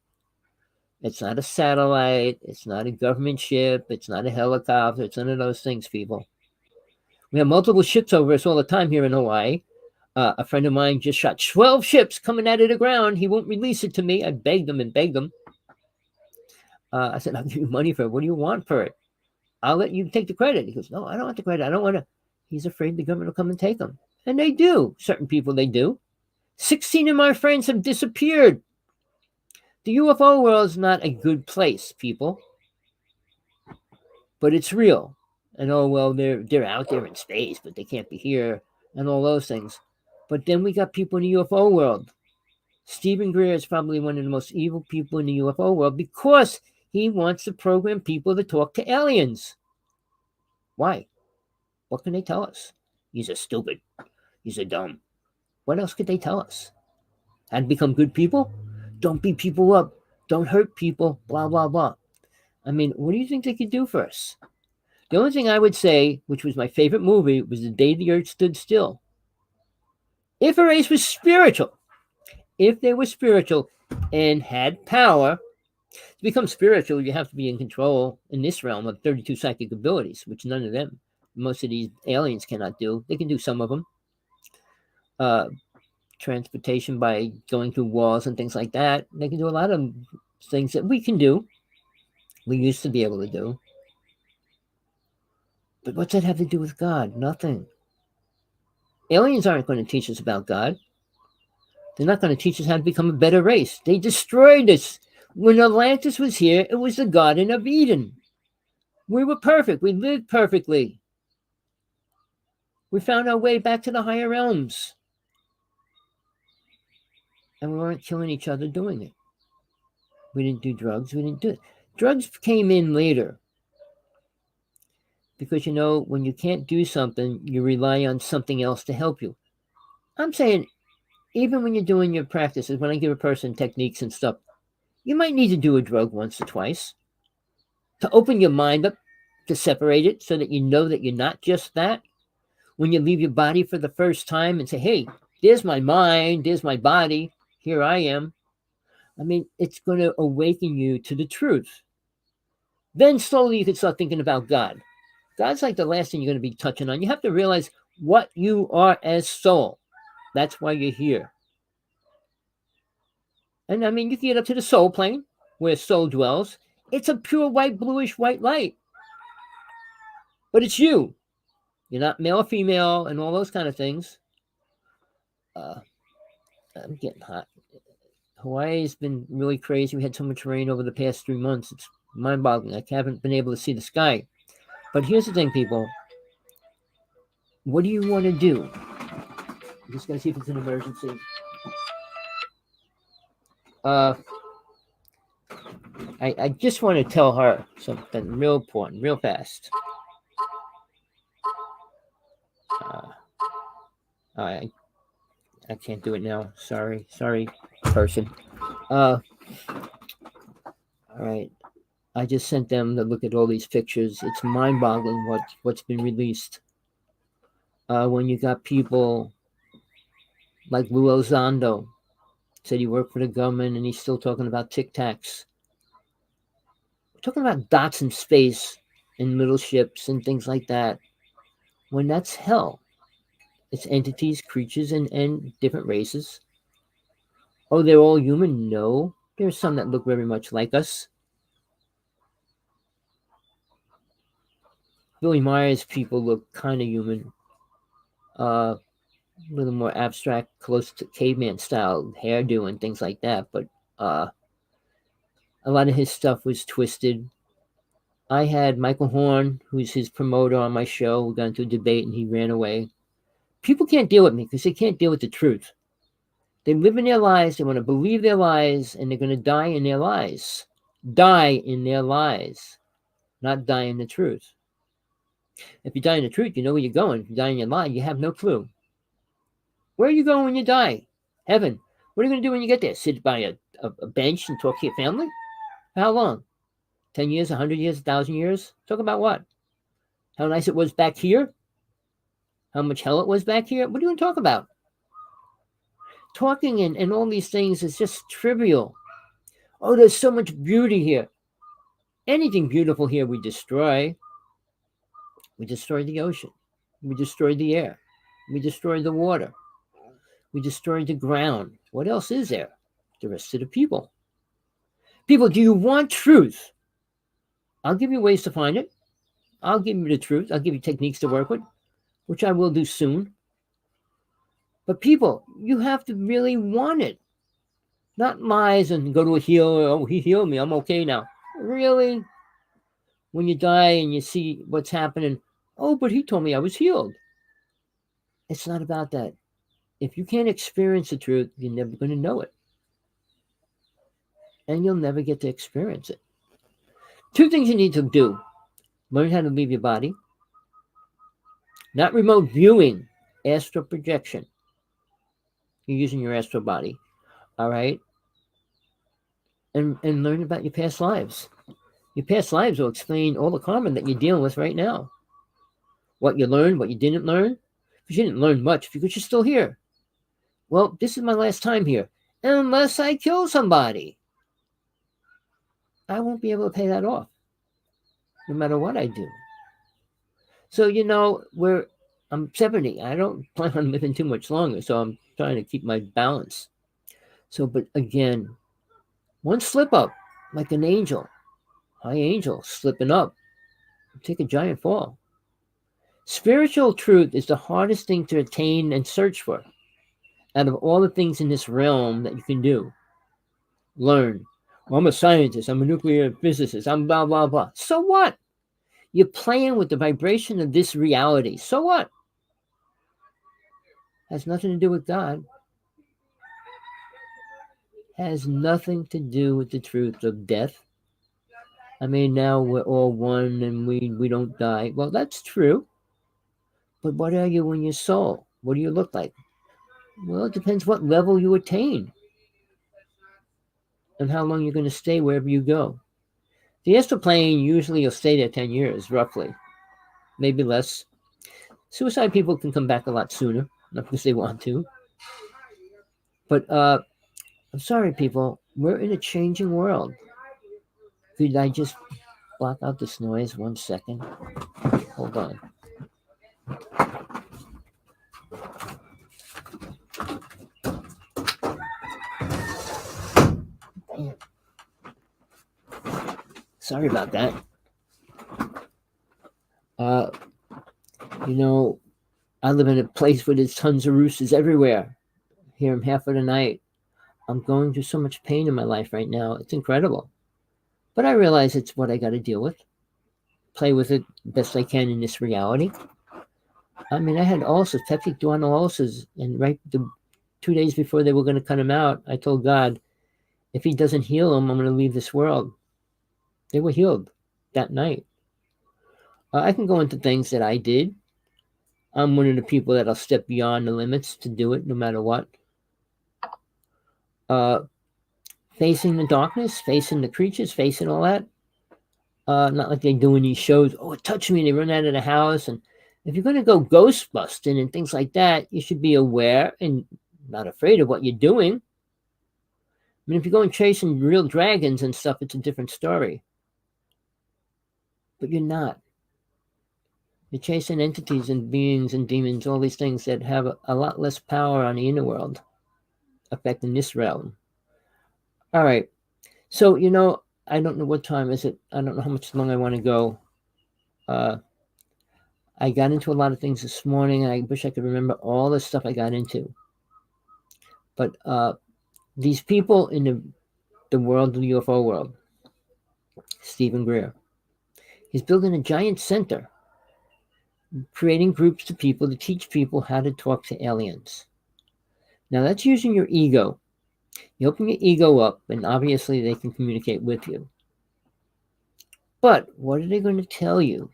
It's not a satellite. It's not a government ship. It's not a helicopter. It's none of those things, people. We have multiple ships over us all the time here in Hawaii. A friend of mine just shot 12 ships coming out of the ground. He won't release it to me. I begged him and begged him. I said, I'll give you money for it. What do you want for it? I'll let you take the credit. He goes, no, I don't want the credit. I don't want to. He's afraid the government will come and take them. And they do. Certain people, they do. 16 of my friends have disappeared. The UFO world is not a good place, people. But it's real. And oh, well, they're out there in space, but they can't be here and all those things. But then we got people in the UFO world. Stephen Greer is probably one of the most evil people in the UFO world because he wants to program people to talk to aliens. Why? What can they tell us? He's a stupid. He's a dumb. What else could they tell us? How to become good people? Don't beat people up. Don't hurt people. Blah, blah, blah. I mean, what do you think they could do for us? The only thing I would say, which was my favorite movie, was The Day the Earth Stood Still. If a race was spiritual, if they were spiritual and had power, to become spiritual, you have to be in control in this realm of 32 psychic abilities, which none of them, most of these aliens cannot do. They can do some of them. transportation by going through walls and things like that. They can do a lot of things that we can do. We used to be able to do. But what's that have to do with God? Nothing. Aliens aren't going to teach us about God. They're not going to teach us how to become a better race. They destroyed us. When Atlantis was here, it was the Garden of Eden. We were perfect. We lived perfectly. We found our way back to the higher realms. And we weren't killing each other doing it. We didn't do drugs. We didn't do it. Drugs came in later. Because, when you can't do something, you rely on something else to help you. I'm saying, even when you're doing your practices, when I give a person techniques and stuff, you might need to do a drug once or twice to open your mind up, to separate it so that you know that you're not just that. When you leave your body for the first time and say, hey, there's my mind, there's my body, here I am. I mean, it's going to awaken you to the truth. Then slowly you can start thinking about God. God's like the last thing you're going to be touching on. You have to realize what you are as soul. That's why you're here. And I mean, you can get up to the soul plane where soul dwells. It's a pure white, bluish white light. But it's you. You're not male or female and all those kind of things. I'm getting hot. Hawaii's been really crazy. We had so much rain over the past 3 months. It's mind-boggling. I haven't been able to see the sky. But here's the thing, people. What do you want to do? I'm just going to see if it's an emergency. I just want to tell her something real important, real fast. I can't do it now. Sorry, person. All right. I just sent them to look at all these pictures. It's mind-boggling what's been released. When you got people like Lou Elizondo, said he worked for the government and he's still talking about Tic Tacs. We're talking about dots in space and little ships and things like that. When that's hell. It's entities, creatures, and different races. Oh, they're all human? No. There's some that look very much like us. Billy Myers people look kind of human. A little more abstract, close to caveman style hairdo and things like that. But a lot of his stuff was twisted. I had Michael Horn, who's his promoter on my show. We got into a debate and he ran away. People can't deal with me because they can't deal with the truth. They live in their lies. They want to believe their lies, and they're going to die in their lies. Die in their lies, not die in the truth. If you die in the truth, you know where you're going. If you die in your lie, you have no clue. Where are you going when you die? Heaven. What are you going to do when you get there? Sit by a bench and talk to your family? For how long? 10 years, 100 years, 1,000 years? Talk about what? How nice it was back here? How much hell it was back here? What are you going to talk about? Talking and all these things is just trivial. Oh, there's so much beauty here. Anything beautiful here we destroy. We destroy the ocean. We destroy the air. We destroy the water. We destroy the ground. What else is there? The rest of the people. People, do you want truth? I'll give you ways to find it. I'll give you the truth. I'll give you techniques to work with, which I will do soon. But people, you have to really want it. Not lies and go to a healer. Oh, he healed me. I'm okay now. Really? When you die and you see what's happening, oh, but he told me I was healed. It's not about that. If you can't experience the truth, you're never going to know it. And you'll never get to experience it. 2 things you need to do. Learn how to leave your body. Not remote viewing, astral projection. You're using your astral body. All right? And learn about your past lives. Your past lives will explain all the karma that you're dealing with right now. What you learned, what you didn't learn. Because you didn't learn much because you're still here. Well, this is my last time here. Unless I kill somebody, I won't be able to pay that off. No matter what I do. So, we're I'm 70. I don't plan on living too much longer, so I'm trying to keep my balance. So, but again, one slip up, like an angel, high angel, slipping up, take a giant fall. Spiritual truth is the hardest thing to attain and search for out of all the things in this realm that you can do. Learn. Well, I'm a scientist. I'm a nuclear physicist. I'm blah, blah, blah. So what? You're playing with the vibration of this reality. So what? Has nothing to do with God. Has nothing to do with the truth of death. I mean, now we're all one and we don't die. Well, that's true. But what are you in your soul? What do you look like? Well, it depends what level you attain and how long you're going to stay wherever you go. The astral plane, usually you'll stay there 10 years, roughly, maybe less. Suicide people can come back a lot sooner, not because they want to. But I'm sorry, people, we're in a changing world. Could I just block out this noise 1 second? Hold on. Sorry about that. You know, I live in a place where there's tons of roosters everywhere. Hear them half of the night. I'm going through so much pain in my life right now. It's incredible. But I realize it's what I got to deal with. Play with it best I can in this reality. I mean, I had ulcers, peptic duodenal ulcers, and right 2 days before they were going to cut them out, I told God, if He doesn't heal them, I'm going to leave this world. They were healed that night. I can go into things that I did. I'm one of the people that'll step beyond the limits to do it, no matter what. Facing the darkness, facing the creatures, facing all that. Not like they do in these shows. Oh, it touched me. They run out of the house. And if you're going to go ghost busting and things like that, you should be aware and not afraid of what you're doing. I mean, if you're going chasing real dragons and stuff, it's a different story. But you're not. You're chasing entities and beings and demons, all these things that have a lot less power on the inner world, affecting this realm. All right. So, I don't know what time is it. I don't know how much longer I want to go. I got into a lot of things this morning, and I wish I could remember all the stuff I got into. But these people in the world, the UFO world, Stephen Greer, he's building a giant center, creating groups of people to teach people how to talk to aliens. Now, that's using your ego. You open your ego up, and obviously they can communicate with you. But what are they going to tell you?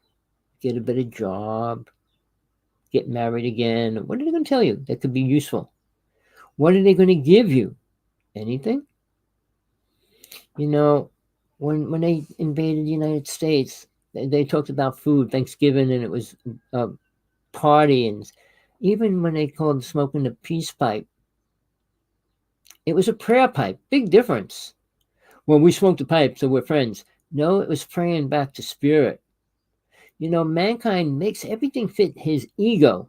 Get a better job, get married again. What are they going to tell you that could be useful? What are they going to give you? Anything? When they invaded the United States, they talked about food, Thanksgiving, and it was a party. And even when they called smoking the peace pipe, it was a prayer pipe. Big difference. Well, we smoked the pipe, so we're friends. No, it was praying back to spirit. Mankind makes everything fit his ego.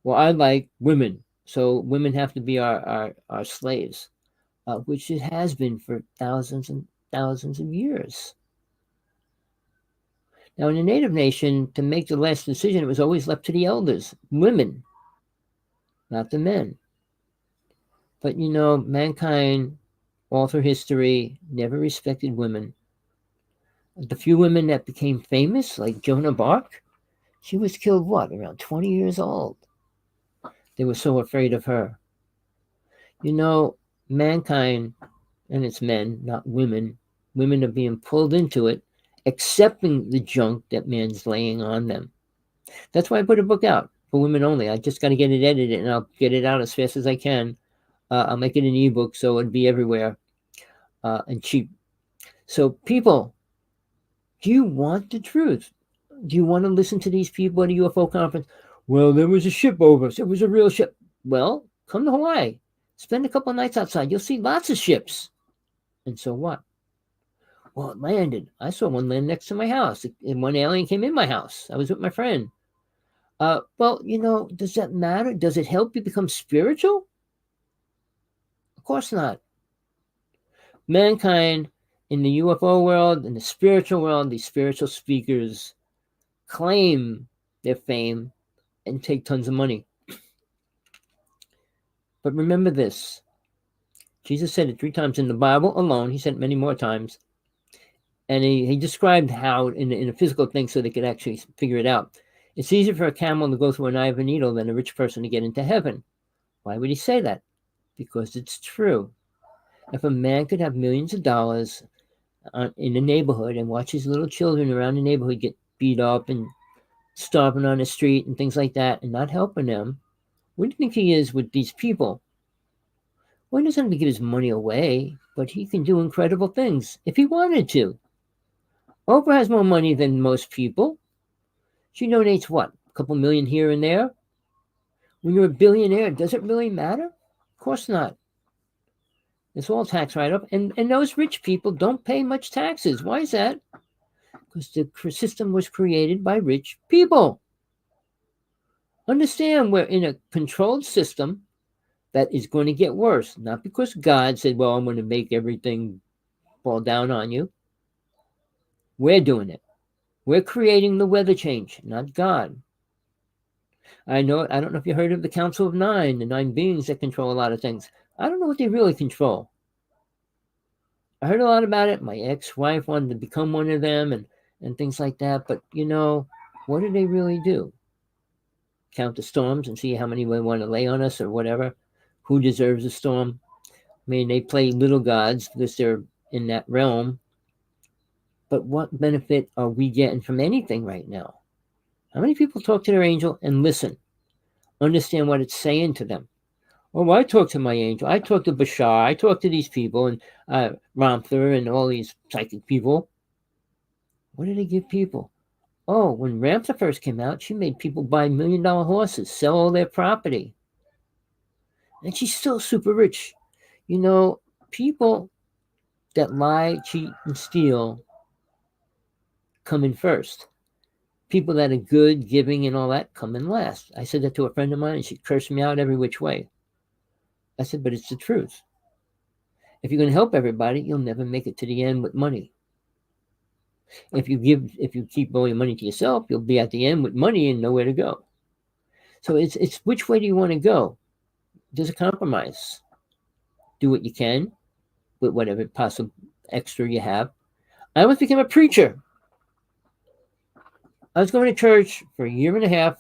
Well, I like women, so women have to be our slaves, which it has been for thousands and thousands of years. Now, in the Native nation, to make the last decision, it was always left to the elders, women, not the men. But, mankind, all through history, never respected women. The few women that became famous, like Joan of Arc, she was killed, around 20 years old. They were so afraid of her. Mankind, and it's men, not women, women are being pulled into it, accepting the junk that man's laying on them. That's why I put a book out for women only. I just got to get it edited, and I'll get it out as fast as I can. I'll make it an ebook so it'd be everywhere and cheap. So people, do you want the truth? Do you want to listen to these people at a UFO conference? Well, there was a ship over us. It was a real ship. Well, come to Hawaii. Spend a couple of nights outside. You'll see lots of ships. And so what? Well, it landed. I saw one land next to my house. And one alien came in my house. I was with my friend. Well, does that matter? Does it help you become spiritual? Of course not. Mankind in the UFO world, in the spiritual world, these spiritual speakers claim their fame and take tons of money. But remember this. Jesus said it 3 times in the Bible alone. He said it many more times. And he described how in a physical thing so they could actually figure it out. It's easier for a camel to go through an eye of a needle than a rich person to get into heaven. Why would he say that? Because it's true. If a man could have millions of dollars in a neighborhood and watch his little children around the neighborhood get beat up and starving on the street and things like that and not helping them, what do you think he is with these people? Well, he doesn't have to give his money away, but he can do incredible things if he wanted to. Oprah has more money than most people. She donates what? A couple million here and there? When you're a billionaire, does it really matter? Of course not. It's all tax write-off. And those rich people don't pay much taxes. Why is that? Because the system was created by rich people. Understand we're in a controlled system that is going to get worse. Not because God said, well, I'm going to make everything fall down on you. We're doing it. We're creating the weather change, not God. I don't know if you heard of the Council of Nine, the 9 beings that control a lot of things. I don't know what they really control. I heard a lot about it. My ex-wife wanted to become one of them and things like that. But, what do they really do? Count the storms and see how many we want to lay on us or whatever. Who deserves a storm? I mean, they play little gods because they're in that realm. But what benefit are we getting from anything right now? How many people talk to their angel and listen? Understand what it's saying to them? Oh, I talk to my angel. I talk to Bashar. I talk to these people and Ramther and all these psychic people. What do they give people? Oh, when Ramtha first came out, she made people buy $1 million horses, sell all their property. And she's still super rich. People that lie, cheat, and steal come in first. People that are good, giving, and all that come in last. I said that to a friend of mine, and she cursed me out every which way. I said, but it's the truth. If you're going to help everybody, you'll never make it to the end with money. If you keep all your money to yourself, you'll be at the end with money and nowhere to go. So it's which way do you want to go? There's a compromise. Do what you can with whatever possible extra you have. I almost became a preacher. I was going to church for a year and a half,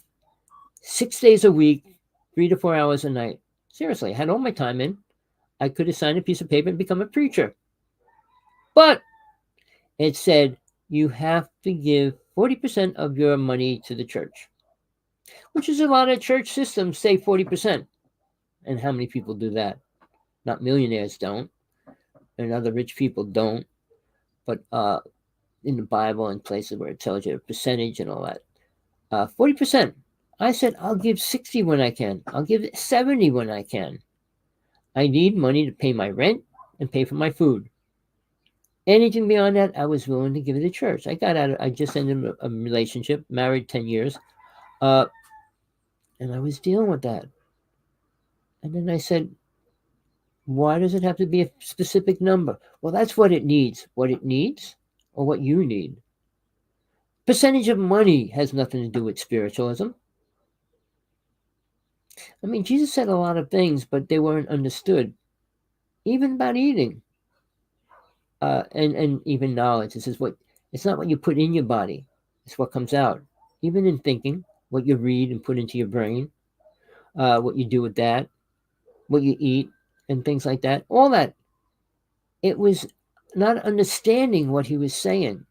6 days a week, 3 to 4 hours a night. Seriously, I had all my time in. I could have signed a piece of paper and become a preacher. But it said you have to give 40% of your money to the church, which is a lot of church systems say 40%. And how many people do that? Not millionaires don't, and other rich people don't. But in the Bible and places where it tells you a percentage and all that, 40%. I said, I'll give 60 when I can. I'll give 70 when I can. I need money to pay my rent and pay for my food. Anything beyond that, I was willing to give it to church. I just ended a relationship, married 10 years, and I was dealing with that. And then I said, why does it have to be a specific number? Well, that's what it needs. What it needs or what you need. Percentage of money has nothing to do with spiritualism. I mean, Jesus said a lot of things, but they weren't understood. Even about eating. And even knowledge. It's not what you put in your body. It's what comes out. Even in thinking, what you read and put into your brain, what you do with that, what you eat, and things like that. All that. It was not understanding what he was saying.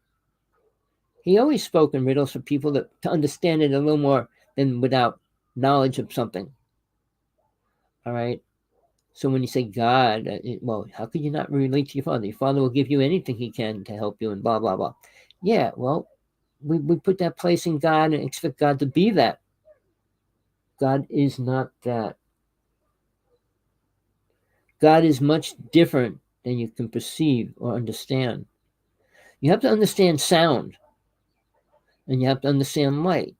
He always spoke in riddles for people to understand it a little more than without knowledge of something. All right? So when you say God, well, how could you not relate to your father? Your father will give you anything he can to help you and blah, blah, blah. Yeah, well, we put that place in God and expect God to be that. God is not that. God is much different than you can perceive or understand. You have to understand sound, and you have to understand light.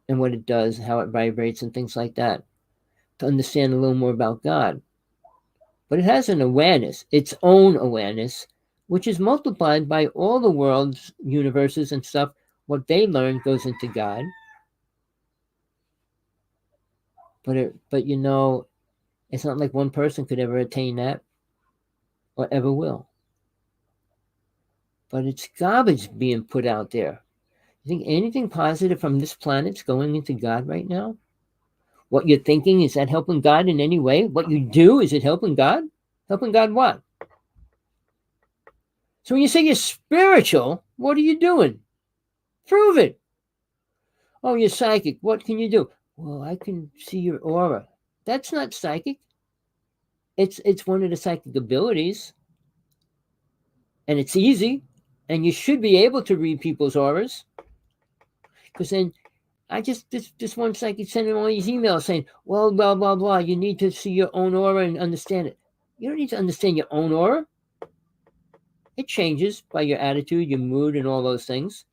and what it does, how it vibrates, and things like that, to understand a little more about God. But it has an awareness, its own awareness, which is multiplied by all the world's universes and stuff. What they learn goes into God. But it's not like one person could ever attain that or ever will. But it's garbage being put out there. You think anything positive from this planet's going into God right now? What you're thinking, is that helping God in any way? What you do, is it helping God? Helping God what? So when you say you're spiritual, what are you doing? Prove it. Oh, you're psychic. What can you do? Well, I can see your aura. That's not psychic. It's one of the psychic abilities, and it's easy, and you should be able to read people's auras. Because then I just this one psychic sending all these emails saying, well, blah blah blah. You need to see your own aura and understand it. You don't need to understand your own aura. It changes by your attitude, your mood, and all those things.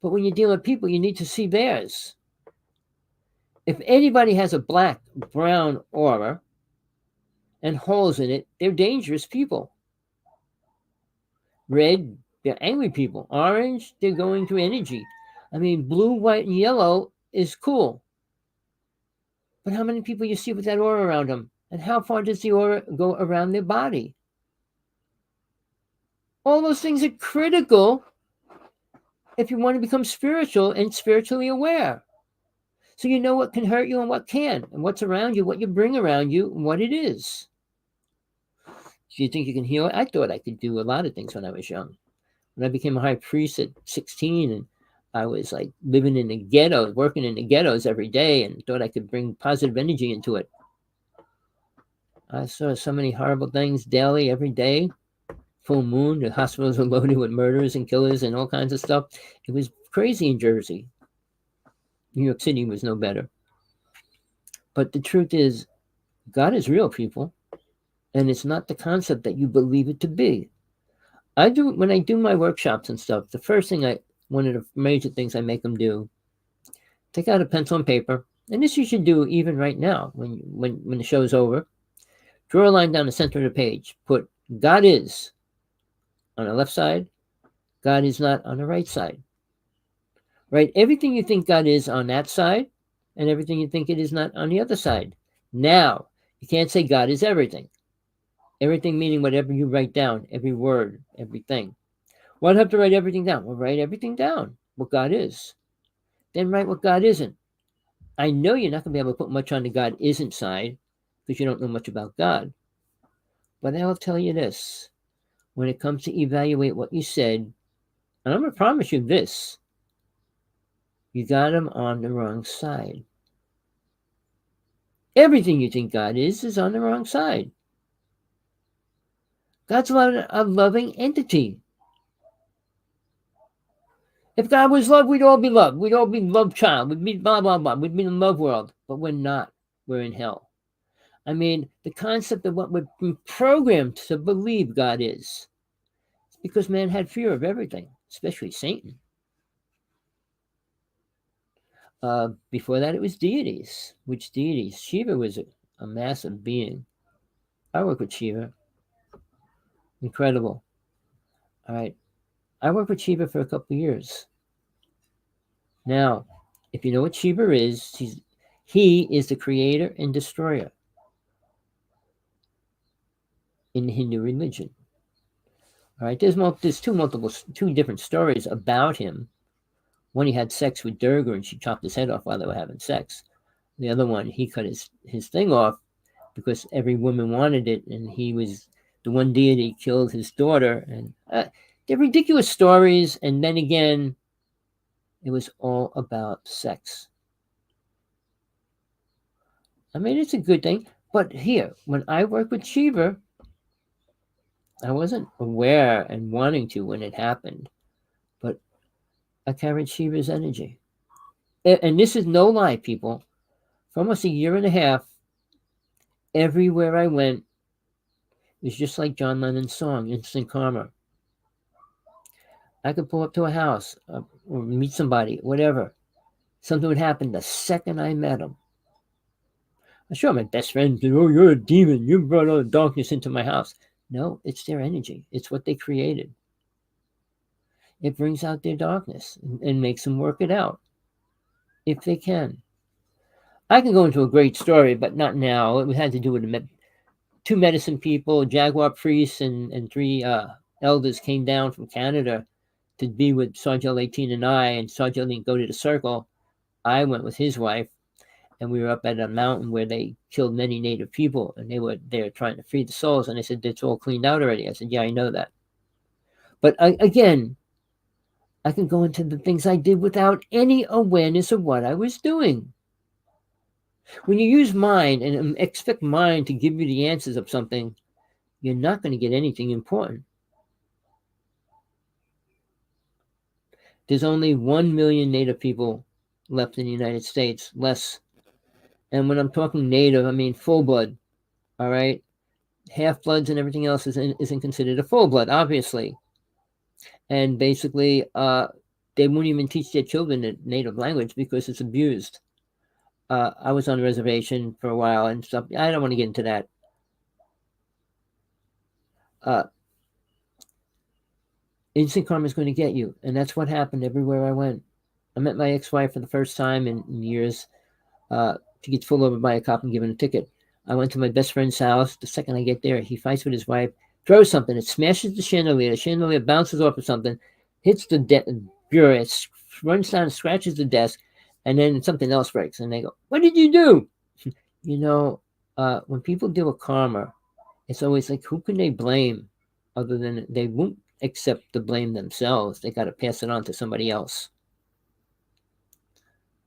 But when you're dealing with people, you need to see theirs. If anybody has a black, brown aura and holes in it, they're dangerous people. Red, they're angry people. Orange, they're going through energy. I mean, blue, white, and yellow is cool. But how many people you see with that aura around them? And how far does the aura go around their body? All those things are critical if you want to become spiritual and spiritually aware. So you know what can hurt you and what can, and what's around you, what you bring around you, and what it is. Do you think you can heal it? I thought I could do a lot of things when I was young. When I became a high priest at 16, and I was like living in the ghettos, working in the ghettos every day, and thought I could bring positive energy into it. I saw so many horrible things daily, every day. Full moon, the hospitals were loaded with murderers and killers and all kinds of stuff. It was crazy in Jersey. New York City was no better. But the truth is, God is real, people. And it's not the concept that you believe it to be. When I do my workshops and stuff, the first thing one of the major things I make them do, take out a pencil and paper, and this you should do even right now when the show's over. Draw a line down the center of the page. Put God is on the left side, God is not on the right side. Write everything you think God is on that side, and everything you think it is not on the other side. Now, you can't say God is everything. Everything meaning whatever you write down, every word, everything. Why do I have to write everything down? Well, write everything down, what God is. Then write what God isn't. I know you're not going to be able to put much on the God isn't side because you don't know much about God. But I'll tell you this. When it comes to evaluate what you said, and I'm going to promise you this, you got him on the wrong side. Everything you think God is on the wrong side. God's a loving entity. If God was love, we'd all be loved. We'd all be love child. We'd be blah, blah, blah. We'd be in the love world. But we're not. We're in hell. I mean, the concept of what we're programmed to believe God is. It's because man had fear of everything, especially Satan. Before that, it was deities. Which deities? Shiva was a massive being. I work with Shiva. Incredible. All right. I worked with Shiva for a couple of years. Now, if you know what Shiva is, he is the creator and destroyer in the Hindu religion. All right. There's two different stories about him. One, he had sex with Durga and she chopped his head off while they were having sex. The other one, he cut his thing off because every woman wanted it, and he was the one deity killed his daughter. And they're ridiculous stories. And then again, it was all about sex. I mean, it's a good thing. But here, when I work with Shiva, I wasn't aware and wanting to when it happened, but I carried Shiva's energy. And this is no lie, people. For almost a year and a half, everywhere I went, it was just like John Lennon's song, Instant Karma. I could pull up to a house or meet somebody, whatever. Something would happen the second I met them. I'm sure my best friend said, "Oh, you're a demon. You brought all the darkness into my house." No, it's their energy. It's what they created. It brings out their darkness and makes them work it out if they can. I can go into a great story, but not now. It had to do with two medicine people, Jaguar priests, and three elders came down from Canada to be with Sergeant 18 and I, and Sergeant didn't go to the circle. I went with his wife, and we were up at a mountain where they killed many native people, and they were there trying to free the souls, and they said, it's all cleaned out already. I said, yeah, I know that. But again, I can go into the things I did without any awareness of what I was doing. When you use mind and expect mind to give you the answers of something, you're not going to get anything important. There's only 1 million native people left in the United States, less. And when I'm talking native, I mean full blood, all right? Half-bloods and everything else isn't considered a full blood, obviously. And basically, they won't even teach their children the native language because it's abused. I was on a reservation for a while and stuff. I don't want to get into that. Instant karma is going to get you. And that's what happened everywhere I went. I met my ex-wife for the first time in years. She gets pulled over by a cop and given a ticket. I went to my best friend's house. The second I get there, he fights with his wife, throws something. It smashes the chandelier. The chandelier bounces off of something, hits the bureau, it runs down and scratches the desk, and then something else breaks. And they go, what did you do? You know, when people deal with karma, it's always like, who can they blame other than they won't accept the blame themselves. They got to pass it on to somebody else.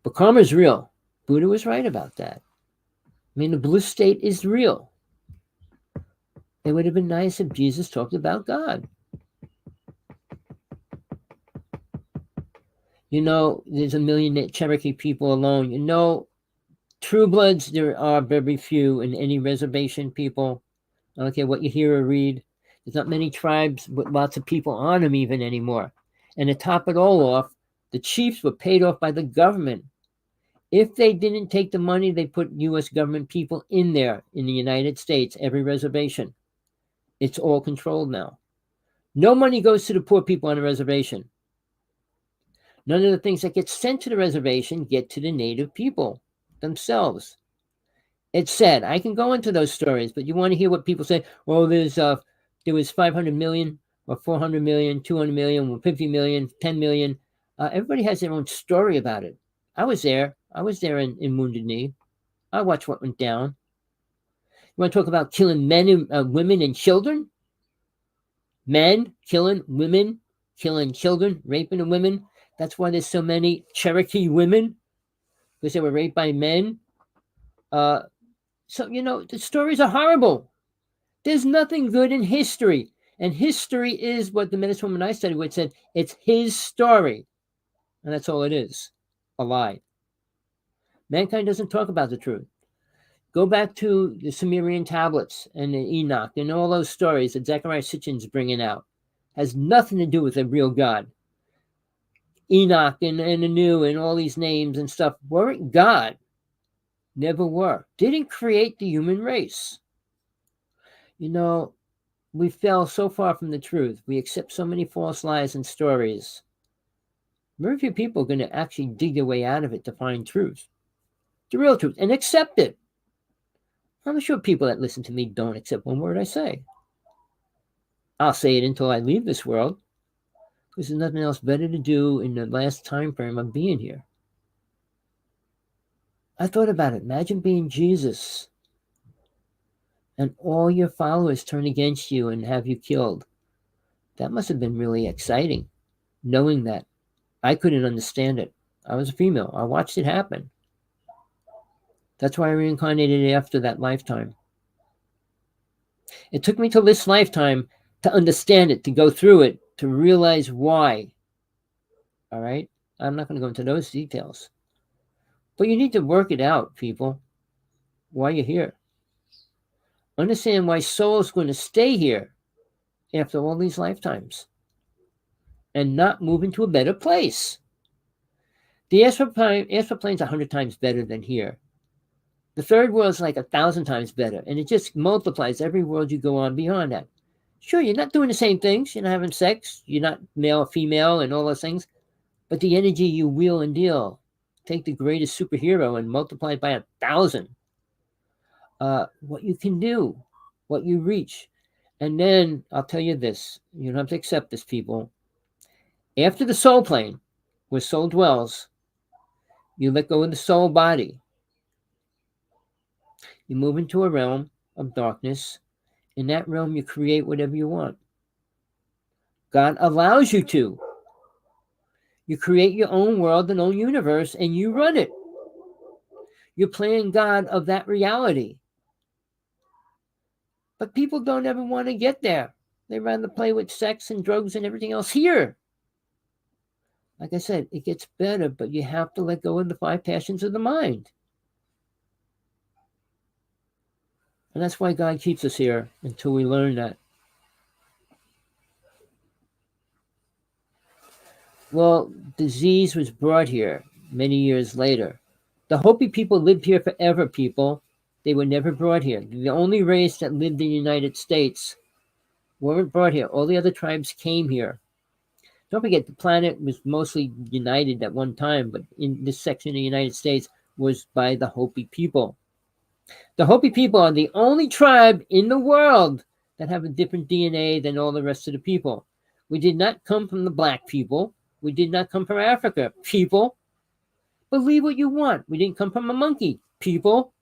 But karma is real. Buddha was right about that. I mean, the bliss state is real. It would have been nice if Jesus talked about God. You know, there's 1 million Cherokee people alone. You know, true bloods, there are very few in any reservation people. I don't care what you hear or read. There's not many tribes with lots of people on them even anymore. And to top it all off, the chiefs were paid off by the government. If they didn't take the money, they put U.S. government people in there in the United States, every reservation. It's all controlled now. No money goes to the poor people on the reservation. None of the things that get sent to the reservation get to the native people themselves. It's sad. I can go into those stories, but you want to hear what people say? Well, there was 500 million or 400 million, 200 million, 50 million, 10 million. Everybody has their own story about it. I was there. I was there in Wounded Knee. I watched what went down. You want to talk about killing men and women and children? Men killing women, killing children, raping the women. That's why there's so many Cherokee women, because they were raped by men. So, you know, the stories are horrible. There's nothing good in history. And history is what the medicine woman I studied with said, it's his story. And that's all it is, a lie. Mankind doesn't talk about the truth. Go back to the Sumerian tablets and the Enoch and all those stories that Zechariah Sitchin's bringing out. Has nothing to do with a real God. Enoch and Anu and all these names and stuff weren't God. Never were. Didn't create the human race. You know, we fell so far from the truth. We accept so many false lies and stories. Very few people are going to actually dig their way out of it to find truth. The real truth. And accept it. I'm sure people that listen to me don't accept one word I say. I'll say it until I leave this world, because there's nothing else better to do in the last time frame of being here. I thought about it. Imagine being Jesus and all your followers turn against you and have you killed. That must have been really exciting, knowing that. I couldn't understand it. I was a female. I watched it happen. That's why I reincarnated after that lifetime. It took me till this lifetime to understand it, to go through it, to realize why. All right? I'm not going to go into those details. But you need to work it out, people, why you're here. Understand why soul's going to stay here after all these lifetimes and not move into a better place. The astral plane's 100 times better than here. The third world's like 1,000 times better, and it just multiplies every world you go on beyond that. Sure, you're not doing the same things. You're not having sex. You're not male or female and all those things. But the energy you wheel and deal, take the greatest superhero and multiply it by 1,000. What you can do, what you reach. And then I'll tell you this. You don't have to accept this, people. After the soul plane, where soul dwells, you let go of the soul body. You move into a realm of darkness. In that realm, you create whatever you want. God allows you to. You create your own world and own universe, and you run it. You're playing God of that reality. But people don't ever want to get there. They rather play with sex and drugs and everything else here. Like I said, it gets better, but you have to let go of the 5 passions of the mind. And that's why God keeps us here until we learn that. Well, disease was brought here many years later. The Hopi people lived here forever, people. They were never brought here. The only race that lived in the United States weren't brought here. All the other tribes came here. Don't forget, the planet was mostly united at one time, but in this section of the United States was by the Hopi people. The Hopi people are the only tribe in the world that have a different DNA than all the rest of the people. We did not come from the black people. We did not come from Africa, people. Believe what you want. We didn't come from a monkey, people.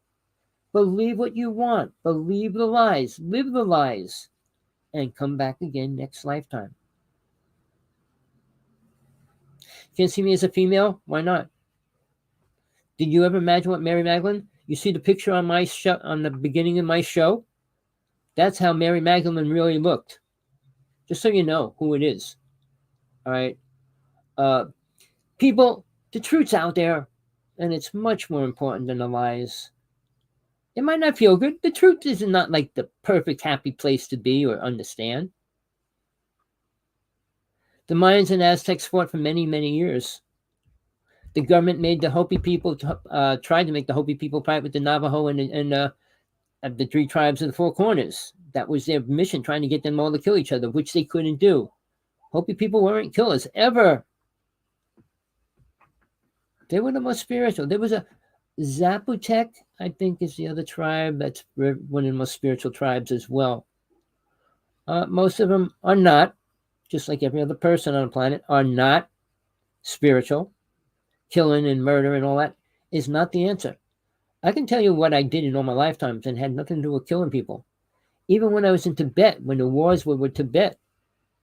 Believe what you want. Believe the lies. Live the lies. And come back again next lifetime. Can't see me as a female? Why not? Did you ever imagine what Mary Magdalene? You see the picture on my show, on the beginning of my show? That's how Mary Magdalene really looked. Just so you know who it is. All right. People, the truth's out there, and it's much more important than the lies. It might not feel good. The truth is not like the perfect, happy place to be or understand. The Mayans and Aztecs fought for many, many years. The government made the Hopi people, tried to make the Hopi people fight with the Navajo and the 3 tribes of the 4 corners. That was their mission, trying to get them all to kill each other, which they couldn't do. Hopi people weren't killers, ever. They were the most spiritual. There was a Zapotec, I think, is the other tribe. That's one of the most spiritual tribes as well. Most of them are not, just like every other person on the planet, are not spiritual. Killing and murder and all that is not the answer. I can tell you what I did in all my lifetimes and had nothing to do with killing people. Even when I was in Tibet, when the wars were with Tibet,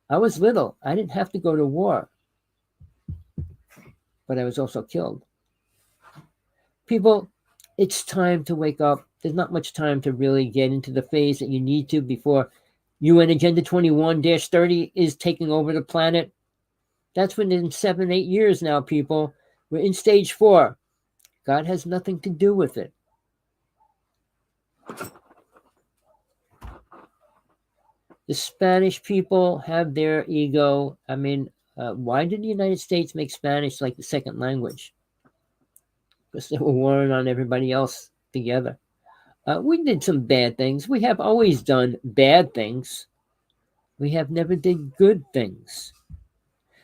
I was little. I didn't have to go to war. But I was also killed. People, it's time to wake up. There's not much time to really get into the phase that you need to before UN Agenda 21-30 is taking over the planet. That's within 7-8 years now, people. We're in stage 4. God has nothing to do with it. The Spanish people have their ego. I mean, why did the United States make Spanish like the second language? Because they were warring on everybody else together. We did some bad things. We have always done bad things. We have never did good things.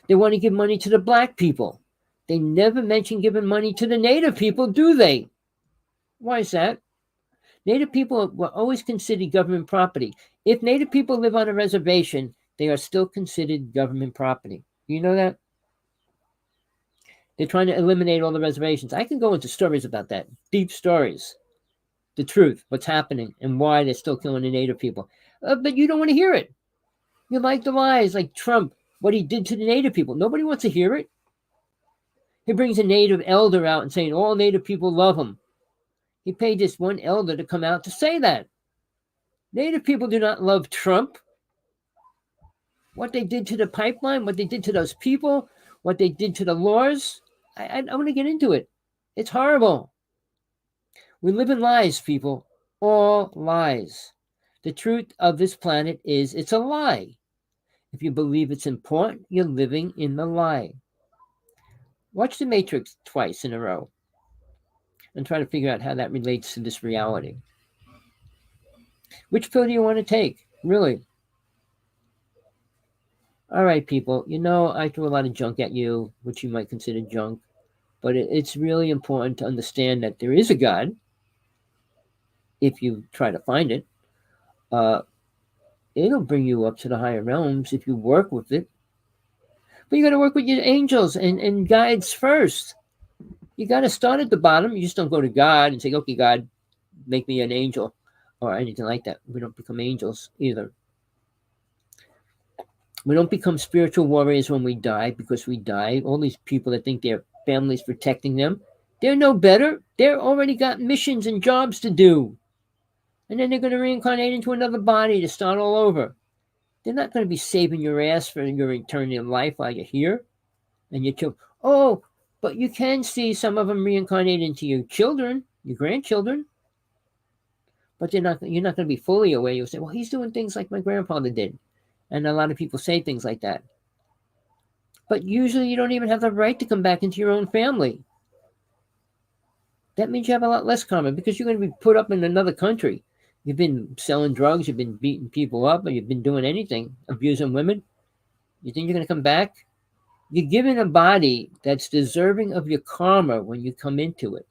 They want to give money to the black people. They never mention giving money to the Native people, do they? Why is that? Native people were always considered government property. If Native people live on a reservation, they are still considered government property. You know that? They're trying to eliminate all the reservations. I can go into stories about that, deep stories, the truth, what's happening, and why they're still killing the Native people. But you don't want to hear it. You like the lies, like Trump, what he did to the Native people. Nobody wants to hear it. He brings a Native elder out and saying all Native people love him. He paid this one elder to come out to say that. Native people do not love Trump. What they did to the pipeline, what they did to those people, what they did to the laws, I want to get into it. It's horrible. We live in lies, people. All lies. The truth of this planet is it's a lie. If you believe it's important, you're living in the lie. Watch The Matrix twice in a row and try to figure out how that relates to this reality. Which pill do you want to take? Really? All right, people. I threw a lot of junk at you, which you might consider junk, but it's really important to understand that there is a God if you try to find it. Uh, it'll bring you up to the higher realms if you work with it. But you got to work with your angels and guides first. You got to start at the bottom. You just don't go to God and say, okay, God, make me an angel or anything like that. We don't become angels either. We don't become spiritual warriors when we die because we die. All these people that think their family's protecting them, they're no better. They're already got missions and jobs to do. And then they're going to reincarnate into another body to start all over. They're not going to be saving your ass for your eternity of life while you're here. And your children. Oh, but you can see some of them reincarnate into your children, your grandchildren. But you're not going to be fully aware. You'll say, well, he's doing things like my grandfather did. And a lot of people say things like that. But usually you don't even have the right to come back into your own family. That means you have a lot less karma because you're going to be put up in another country. You've been selling drugs, you've been beating people up, or you've been doing anything, abusing women. You think you're going to come back? You're given a body that's deserving of your karma when you come into it.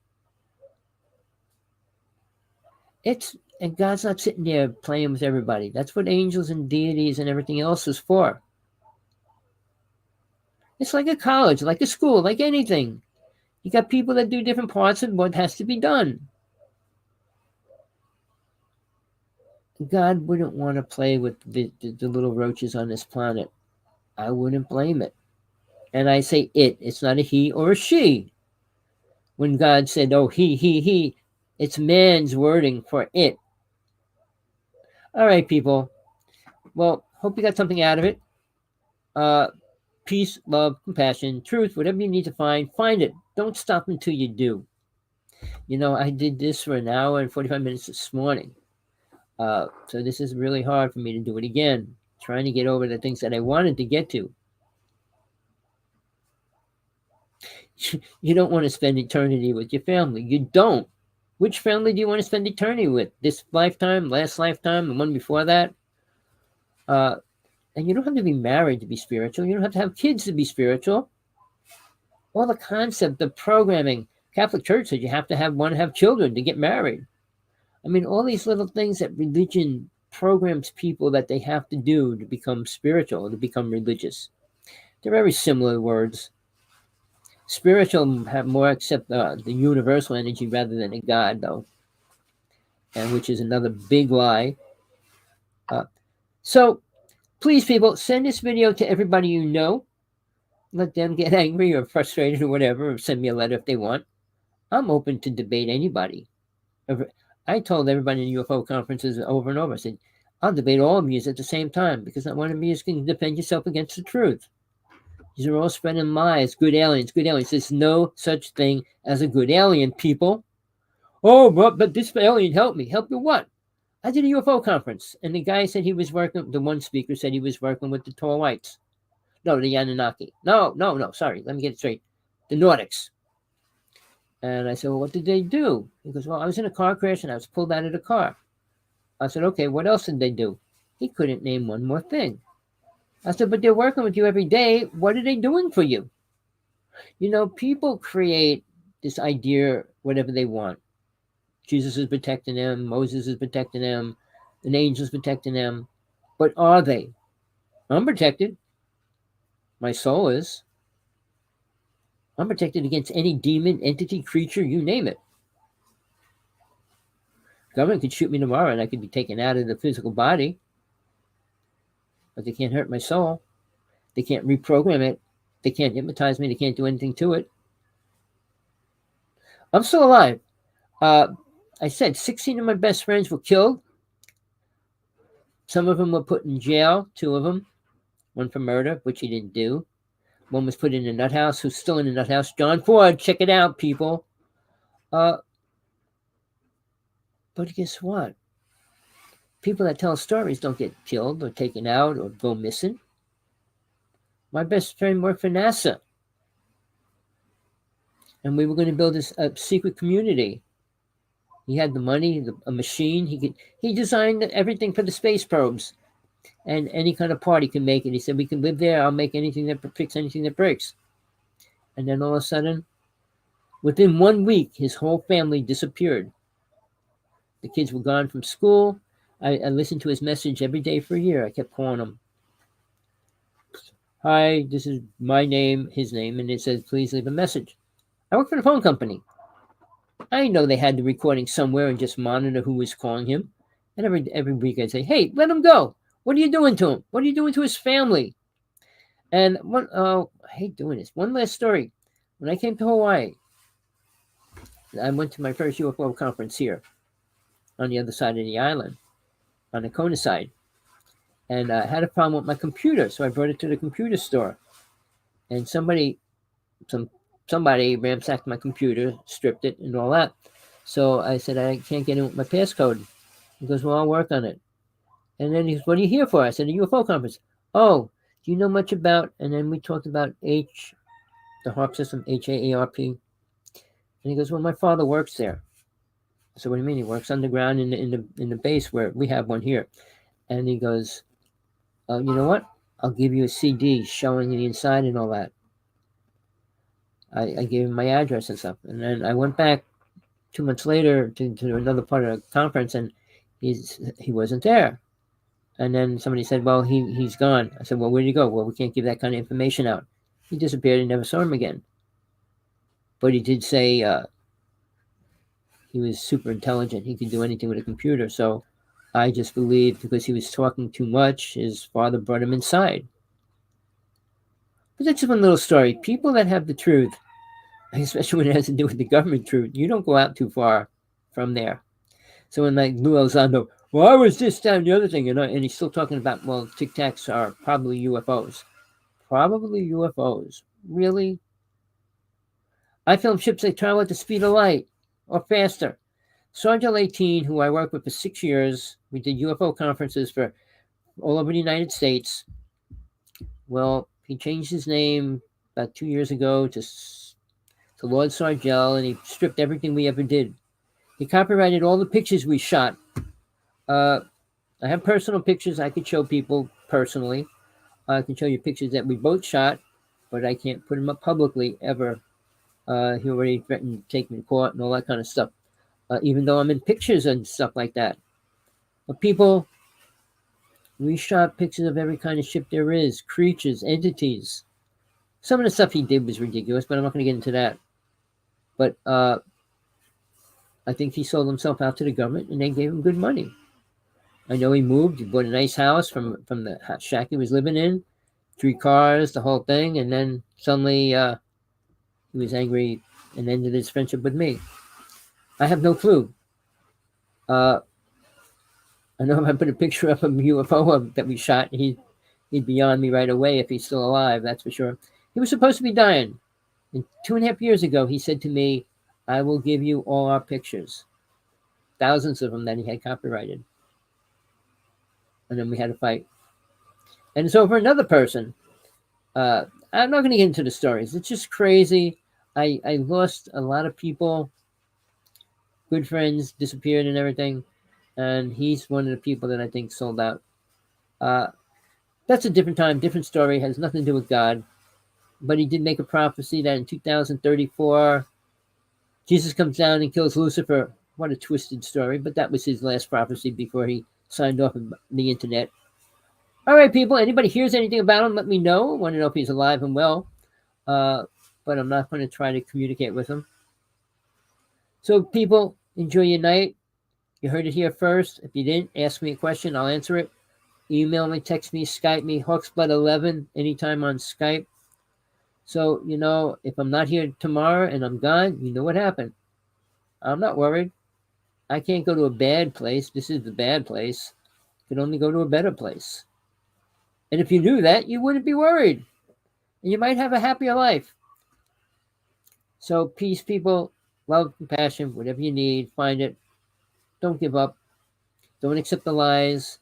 And God's not sitting there playing with everybody. That's what angels and deities and everything else is for. It's like a college, like a school, like anything. You got people that do different parts of what has to be done. God wouldn't want to play with the little roaches on this planet. I wouldn't blame it. And I say it's not a he or a she. When God said, oh, he, it's man's wording for it. All right, people. Well, hope you got something out of it. Peace, love, compassion, truth, whatever you need to find it. Don't stop until you do. I did this for an hour and 45 minutes this morning. So this is really hard for me to do it again. Trying to get over the things that I wanted to get to. You don't want to spend eternity with your family. You don't. Which family do you want to spend eternity with? This lifetime, last lifetime, the one before that? And you don't have to be married to be spiritual. You don't have to have kids to be spiritual. All the concept, the programming. Catholic Church said you have to have children to get married. I mean, all these little things that religion programs people that they have to do to become spiritual, to become religious. They're very similar words. Spiritual have more accept the universal energy rather than a God, though, and which is another big lie. So, please, people, send this video to everybody you know. Let them get angry or frustrated or whatever, or send me a letter if they want. I'm open to debate anybody. I told everybody in UFO conferences over and over, I said, I'll debate all of you at the same time because not one of you can defend yourself against the truth. These are all spreading lies. Good aliens, good aliens. There's no such thing as a good alien, people. Oh, but this alien helped me. Help you what? I did a UFO conference, and the guy said he was working, the one speaker said he was working with the tall whites. No, the Anunnaki. No, sorry. Let me get it straight. The Nordics. And I said, well, what did they do? He goes, well, I was in a car crash, and I was pulled out of the car. I said, okay, what else did they do? He couldn't name one more thing. I said, but they're working with you every day. What are they doing for you? People create this idea, whatever they want. Jesus is protecting them. Moses is protecting them. An angel is protecting them. But are they? I'm protected. My soul is. I'm protected against any demon, entity, creature, you name it. Government could shoot me tomorrow and I could be taken out of the physical body. But they can't hurt my soul. They can't reprogram it. They can't hypnotize me. They can't do anything to it. I'm still alive. I said 16 of my best friends were killed. Some of them were put in jail, 2 of them. One for murder, which he didn't do. One was put in a nut house, who's still in a nut house. John Ford, check it out, people. But guess what? People that tell stories don't get killed or taken out or go missing. My best friend worked for NASA. and we were going to build a secret community. He had the money, a machine. He designed everything for the space probes, and any kind of part he can make it. He said, we can live there. I'll make anything that fix anything that breaks. And then all of a sudden, within 1 week, his whole family disappeared. The kids were gone from school. I listened to his message every day for a year. I kept calling him. Hi, this is my name, his name, and it says, please leave a message. I work for the phone company. I know they had the recording somewhere and just monitor who was calling him. And every week I'd say, hey, let him go. What are you doing to him? What are you doing to his family? And I hate doing this. One last story. When I came to Hawaii, I went to my first UFO conference here on the other side of the island, on the Kona side. And I had a problem with my computer, so I brought it to the computer store. And somebody ransacked my computer, stripped it, and all that. So I said, I can't get in with my passcode. He goes, well, I'll work on it. And then he goes, what are you here for? I said, a UFO conference. Oh, do you know much about? And then we talked about the HAARP system, HAARP. And he goes, well, my father works there. So what do you mean? He works underground in the base where we have one here. And he goes, you know what? I'll give you a CD showing the inside and all that. I gave him my address and stuff. And then I went back 2 months later to another part of the conference, and he wasn't there. And then somebody said, well, he's gone. I said, well, where did he go? Well, we can't give that kind of information out. He disappeared and never saw him again. But he did say he was super intelligent. He could do anything with a computer. So I just believed because he was talking too much, his father brought him inside. But that's just one little story. People that have the truth, especially when it has to do with the government truth, you don't go out too far from there. So when like Lou Elizondo, well, I was this, that, and the other thing, and he's still talking about, well, Tic Tacs are probably UFOs. Probably UFOs. Really? I film ships that travel at the speed of light or faster. Sergeant 18, who I worked with for 6 years, we did UFO conferences for all over the United States. Well, he changed his name about 2 years ago to Lord Sargell, and he stripped everything we ever did. He copyrighted all the pictures we shot. I have personal pictures I could show people personally. I can show you pictures that we both shot, but I can't put them up publicly ever. He already threatened to take me to court and all that kind of stuff, even though I'm in pictures and stuff like that. But people, we shot pictures of every kind of ship there is, creatures, entities. Some of the stuff he did was ridiculous, but I'm not going to get into that. But I think he sold himself out to the government, and they gave him good money. I know he moved. He bought a nice house from the shack he was living in, 3 cars, the whole thing, and then suddenly he was angry and ended his friendship with me. I have no clue. I know if I put a picture up of a UFO that we shot, he'd be on me right away if he's still alive, that's for sure. He was supposed to be dying. And 2.5 years ago, he said to me, I will give you all our pictures. Thousands of them that he had copyrighted. And then we had a fight. And it's over another person. I'm not going to get into the stories. It's just crazy. I lost a lot of people. Good friends disappeared and everything. And he's one of the people that I think sold out. That's a different time, different story. Has nothing to do with God. But he did make a prophecy that in 2034, Jesus comes down and kills Lucifer. What a twisted story. But that was his last prophecy before he signed off on the internet. All right, people. Anybody hears anything about him, let me know. I want to know if he's alive and well. But I'm not going to try to communicate with him. So, people, enjoy your night. You heard it here first. If you didn't, ask me a question. I'll answer it. Email me, text me, Skype me, Hawksblood11, anytime on Skype. So, if I'm not here tomorrow and I'm gone, you know what happened. I'm not worried. I can't go to a bad place. This is the bad place. I can only go to a better place. And if you knew that, you wouldn't be worried. And you might have a happier life. So, peace, people. Love, compassion, whatever you need, find it. Don't give up. Don't accept the lies.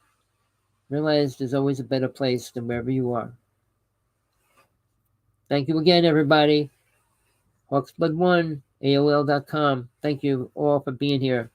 Realize there's always a better place than wherever you are. Thank you again, everybody. Hawksblood1, AOL.com. Thank you all for being here.